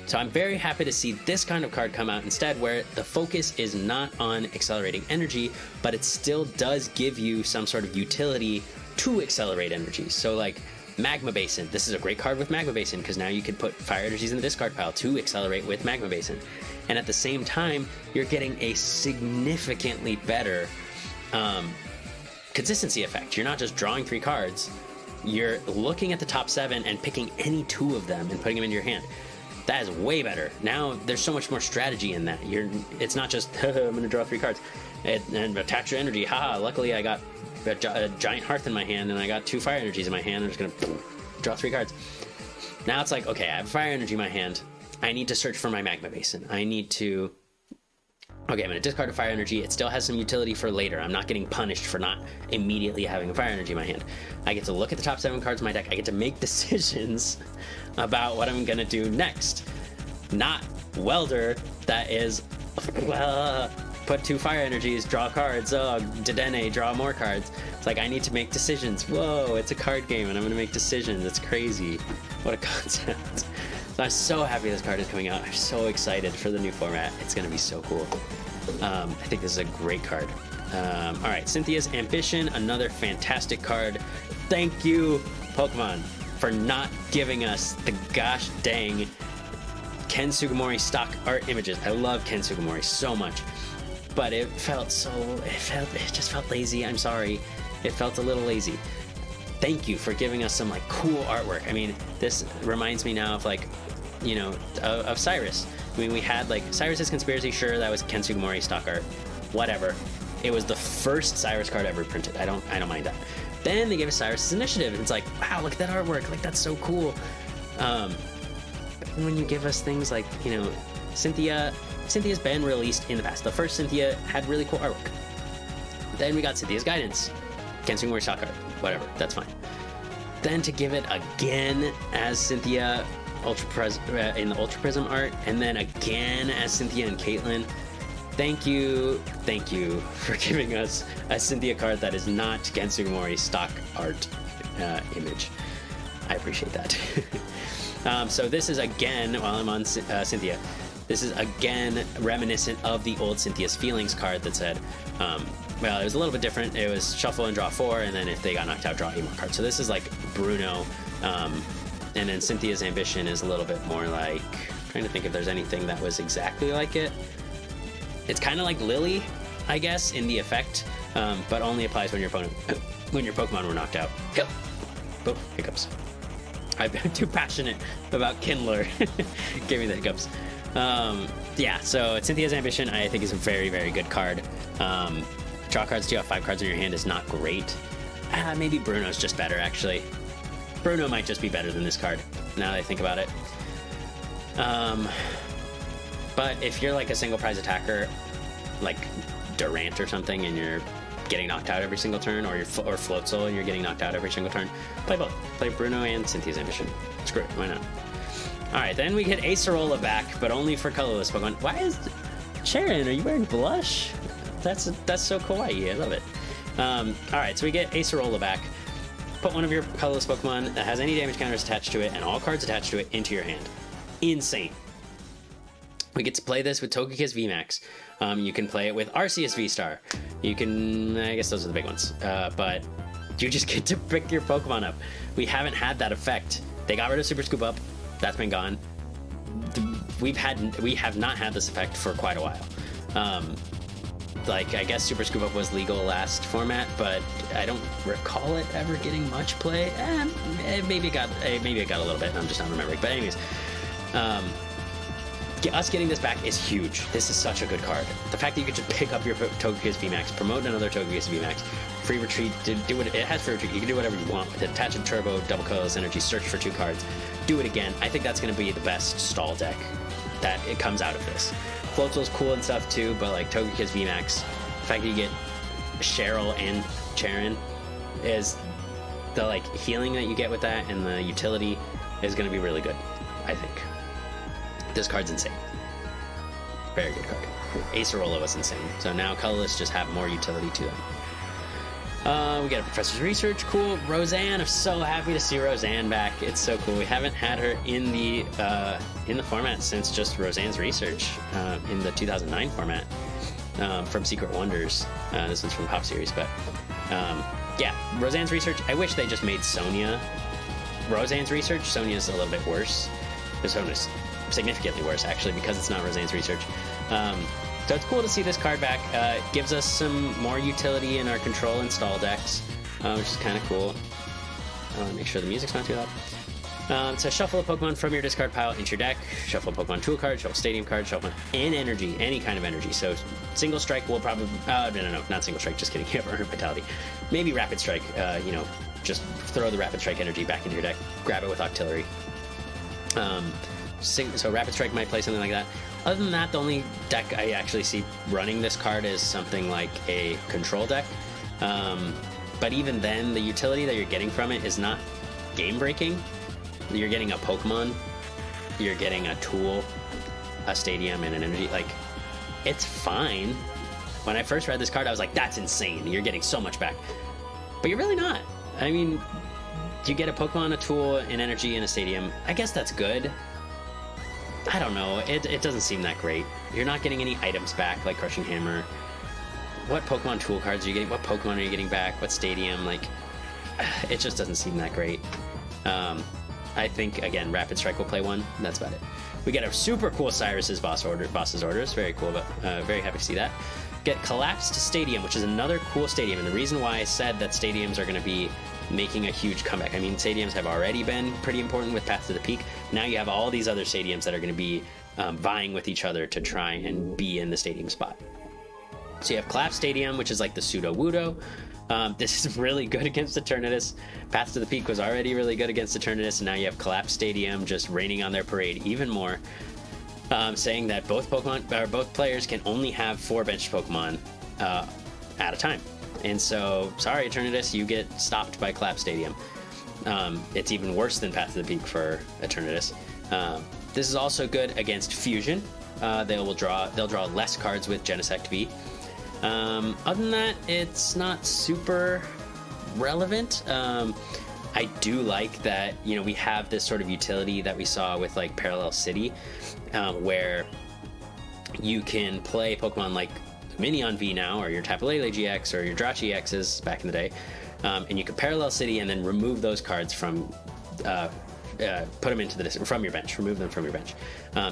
So I'm very happy to see this kind of card come out instead, where the focus is not on accelerating energy, but it still does give you some sort of utility to accelerate energy. So like Magma Basin, this is a great card with Magma Basin because now you can put fire energies in the discard pile to accelerate with Magma Basin. And at the same time, you're getting a significantly better consistency effect. You're not just drawing 3 cards, you're looking at the top 7 and picking any 2 of them and putting them into your hand. That is way better. Now there's so much more strategy in that. It's not just I'm gonna draw 3 cards and attach your energy. Haha, luckily I got a giant hearth in my hand and I got 2 fire energies in my hand. I'm just gonna draw 3 cards. Now it's like, okay, I have fire energy in my hand. I need to search for my Magma Basin. I need to... Okay, I'm going to discard a fire energy. It still has some utility for later. I'm not getting punished for not immediately having a fire energy in my hand. I get to look at the top 7 cards in my deck. I get to make decisions about what I'm going to do next. Not Welder, that is... put 2 fire energies, draw cards. Oh, Dedenne, draw more cards. It's like, I need to make decisions. Whoa, it's a card game and I'm going to make decisions. It's crazy. What a concept. So I'm so happy this card is coming out. I'm so excited for the new format. It's going to be so cool. I think this is a great card. All right, Cynthia's Ambition, another fantastic card. Thank you, Pokemon, for not giving us the gosh dang Ken Sugimori stock art images. I love Ken Sugimori so much. but it just felt lazy. I'm sorry. It felt a little lazy. Thank you for giving us some like cool artwork. I mean, this reminds me now of like, you know, of Cyrus. I mean, we had like Cyrus's Conspiracy, sure, that was Ken Sugimori stock art, whatever. It was the first Cyrus card ever printed. I don't mind that. Then they gave us Cyrus's Initiative, and it's like, wow, look at that artwork, like that's so cool. When you give us things like, you know, Cynthia's been released in the past. The first Cynthia had really cool artwork. Then we got Cynthia's Guidance, Ken Sugimori stock art, whatever, that's fine. Then to give it again as Cynthia in the Ultra Prism art, and then again as Cynthia and Caitlyn. Thank you for giving us a Cynthia card that is not Ken Sugimori stock art image. I appreciate that. So this is again, while I'm on Cynthia, this is again reminiscent of the old Cynthia's Feelings card that said, well, it was a little bit different. It was shuffle and draw 4, and then if they got knocked out, draw 8 more cards. So this is like Bruno, and then Cynthia's Ambition is a little bit more like, I'm trying to think if there's anything that was exactly like it. It's kind of like Lily, I guess, in the effect, but only applies when your Pokemon were knocked out. Oh, hiccups. I've been too passionate about Kindler. Give me the hiccups. Yeah, so Cynthia's Ambition, I think, is a very, very good card. Draw cards, you have 5 cards in your hand is not great. Maybe Bruno's just better, actually. Bruno might just be better than this card, now that I think about it. But if you're like a single prize attacker, like Durant or something, and you're getting knocked out every single turn, or Float Soul and you're getting knocked out every single turn, play both. Play Bruno and Cynthia's Ambition. Screw it, why not? Alright, then we get Acerola back, but only for colorless Pokemon. Why is... Sharon, are you wearing blush? That's so kawaii, I love it. Alright, so we get Acerola back. Put one of your colorless Pokemon that has any damage counters attached to it, and all cards attached to it, into your hand. Insane. We get to play this with Togekiss VMAX. You can play it with Arceus V-Star. You can... I guess those are the big ones. But you just get to pick your Pokemon up. We haven't had that effect. They got rid of Super Scoop Up. That's been gone. We have not had this effect for quite a while. Like, I guess Super Scoop Up was legal last format, but I don't recall it ever getting much play. Maybe it got a little bit. I'm just not remembering. But anyways, us getting this back is huge. This is such a good card. The fact that you could just pick up your Togekiss VMAX, promote another Togekiss VMAX, free retreat, do what it has free retreat. You can do whatever you want with it. Attach a turbo, double colorless energy, search for 2 cards, do it again. I think that's going to be the best stall deck that it comes out of this. Floatzel's cool and stuff too, but like Togekiss VMAX, the fact that you get Cheryl and Charon is the like healing that you get with that, and the utility is going to be really good, I think. This card's insane. Very good card. Acerola was insane. So now colorless just have more utility to them. We got a Professor's Research, cool. Roseanne, I'm so happy to see Roseanne back. It's so cool. We haven't had her in the format since just Roseanne's Research in the 2009 format from Secret Wonders. This one's from Pop Series, but yeah, Roseanne's Research. I wish they just made Sonia Roseanne's Research. Sonia's a little bit worse. Sonia's significantly worse, actually, because it's not Roseanne's Research. So it's cool to see this card back. Gives us some more utility in our control and stall decks, which is kind of cool. I want to make sure the music's not too loud. So shuffle a Pokemon from your discard pile into your deck. Shuffle a Pokemon tool card, shuffle Stadium card, shuffle an energy, any kind of energy. So Single Strike will probably... no, not Single Strike, just kidding. You have Earned Vitality. Maybe Rapid Strike, just throw the Rapid Strike energy back into your deck. Grab it with Octillery. So Rapid Strike might play something like that. Other than that, the only deck I actually see running this card is something like a control deck. But even then, the utility that you're getting from it is not game-breaking. You're getting a Pokemon, you're getting a tool, a Stadium, and an energy. Like, it's fine. When I first read this card, I was like, that's insane. You're getting so much back. But you're really not. I mean, you get a Pokemon, a tool, an energy, and a Stadium. I guess that's good. I don't know, it doesn't seem that great. You're not getting any items back, like Crushing Hammer. What Pokemon tool cards are you getting? What Pokemon are you getting back? What Stadium? Like, it just doesn't seem that great. I think, again, Rapid Strike will play one. That's about it. We get a super cool Cyrus's Boss's Orders. Very cool, but very happy to see that. get Collapsed Stadium, which is another cool stadium. And the reason why I said that stadiums are going to be making a huge comeback, I mean, stadiums have already been pretty important with Path to the Peak. Now you have all these other stadiums that are going to be vying with each other to try and be in the stadium spot. So you have Collapsed Stadium, which is like the pseudo-Wudo. This is really good against Eternatus. Path to the Peak was already really good against Eternatus, and now you have Collapsed Stadium just raining on their parade even more, saying that both players can only have 4 benched Pokemon at a time. And so, sorry Eternatus, you get stopped by Collapsed Stadium. It's even worse than Path to the Peak for Eternatus. This is also good against Fusion. They'll draw less cards with Genesect V. Other than that, it's not super relevant. I do like that, you know, we have this sort of utility that we saw with like Parallel City, where you can play Pokemon like Minion V now, or your Tapu Lele GX, or your Jirachi EXs back in the day, and you can Parallel City and then remove those cards from put them into from your bench, remove them from your bench.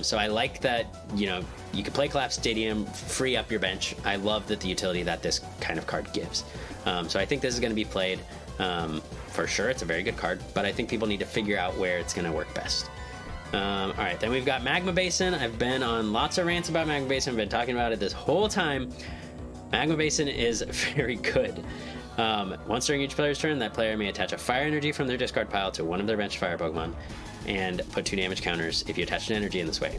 So I like that, you know, you can play Collapsed Stadium, free up your bench. I love that the utility that this kind of card gives. So I think this is going to be played for sure. It's a very good card, but I think people need to figure out where it's going to work best. All right, then we've got Magma Basin. I've been on lots of rants about Magma Basin. I've been talking about it this whole time. Magma Basin is very good. Once during each player's turn, that player may attach a fire energy from their discard pile to one of their bench fire Pokemon and put 2 damage counters if you attach an energy in this way.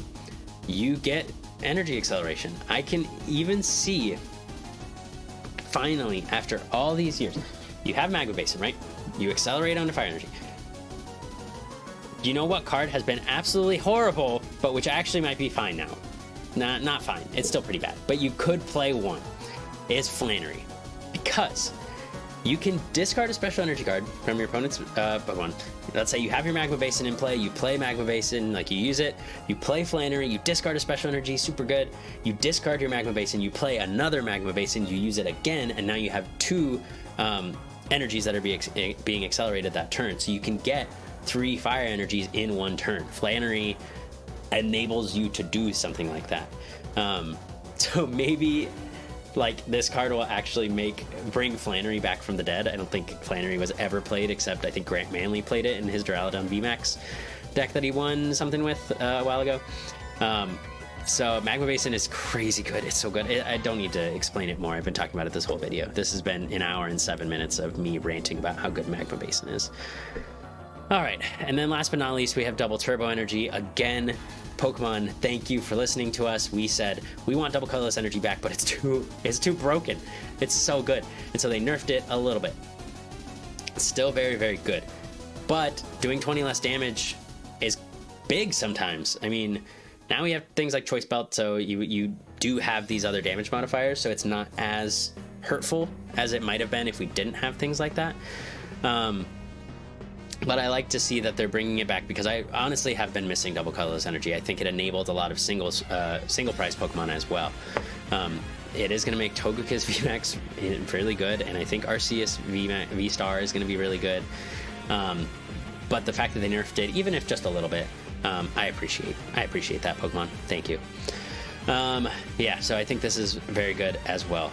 You get energy acceleration. I can even see, finally, after all these years, you have Magma Basin, right? You accelerate onto fire energy. You know what card has been absolutely horrible, but which actually might be fine now? Not fine. It's still pretty bad, but you could play one. Is Flannery. Because you can discard a special energy card from your opponent's Pokemon. Let's say you have your Magma Basin in play, you play Magma Basin, like you use it, you play Flannery, you discard a special energy, super good. You discard your Magma Basin, you play another Magma Basin, you use it again, and now you have 2 energies that are being accelerated that turn. So you can get 3 fire energies in one turn. Flannery enables you to do something like that. So maybe like this card will actually bring Flannery back from the dead. I don't think Flannery was ever played, except I think Grant Manley played it in his Duraludon VMAX deck that he won something with a while ago. So Magma Basin is crazy good. It's so good. I don't need to explain it more. I've been talking about it this whole video. This has been an hour and 7 minutes of me ranting about how good Magma Basin is. All right, and then last but not least, we have Double Turbo Energy. Again, Pokemon, thank you for listening to us. We said we want Double Colorless Energy back, but it's too broken. It's so good, and so they nerfed it a little bit. It's still very, very good, but doing 20 less damage is big sometimes. I mean, now we have things like Choice Belt, so you do have these other damage modifiers, so it's not as hurtful as it might have been if we didn't have things like that. But I like to see that they're bringing it back, because I honestly have been missing Double Colorless Energy. I think it enabled a lot of single prize Pokemon as well. It is going to make Togekiss VMAX fairly good, and I think Arceus V-Star is going to be really good. But the fact that they nerfed it, even if just a little bit, I appreciate that, Pokemon. Thank you. Yeah, so I think this is very good as well.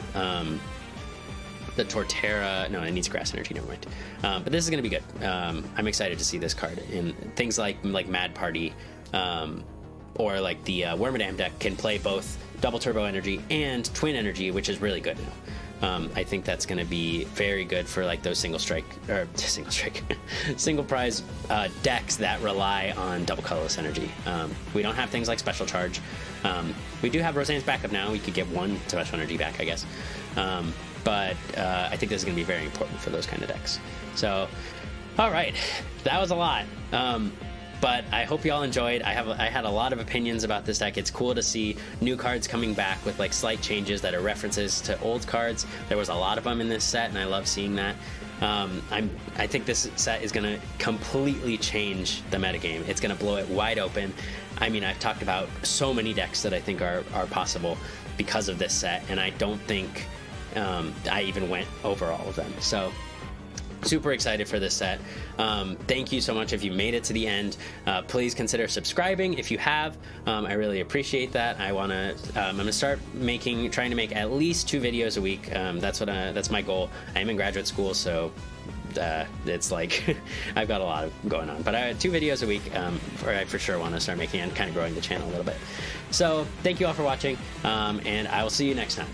The Torterra, no, it needs grass energy, never mind. But this is going to be good. I'm excited to see this card. And things like Mad Party or like the Wormadam deck can play both Double Turbo Energy and Twin Energy, which is really good now. I think that's going to be very good for like those single prize decks that rely on Double Colorless Energy. We don't have things like Special Charge. We do have Roseanne's backup now. We could get 1 Special Energy back, I guess. But I think this is going to be very important for those kind of decks. So, all right, that was a lot. But I hope you all enjoyed. I had a lot of opinions about this deck. It's cool to see new cards coming back with like slight changes that are references to old cards. There was a lot of them in this set, and I love seeing that. I think this set is going to completely change the metagame. It's going to blow it wide open. I mean, I've talked about so many decks that I think are possible because of this set, and I don't think I even went over all of them. So super excited for this set. Thank you so much if you made it to the end. Please consider subscribing if you have. I really appreciate that. I'm gonna start trying to make at least 2 videos a week. That's my goal. I'm in graduate school, so it's like I've got a lot going on, but 2 videos a week, I for sure want to start making and kind of growing the channel a little bit. So thank you all for watching, and I will see you next time.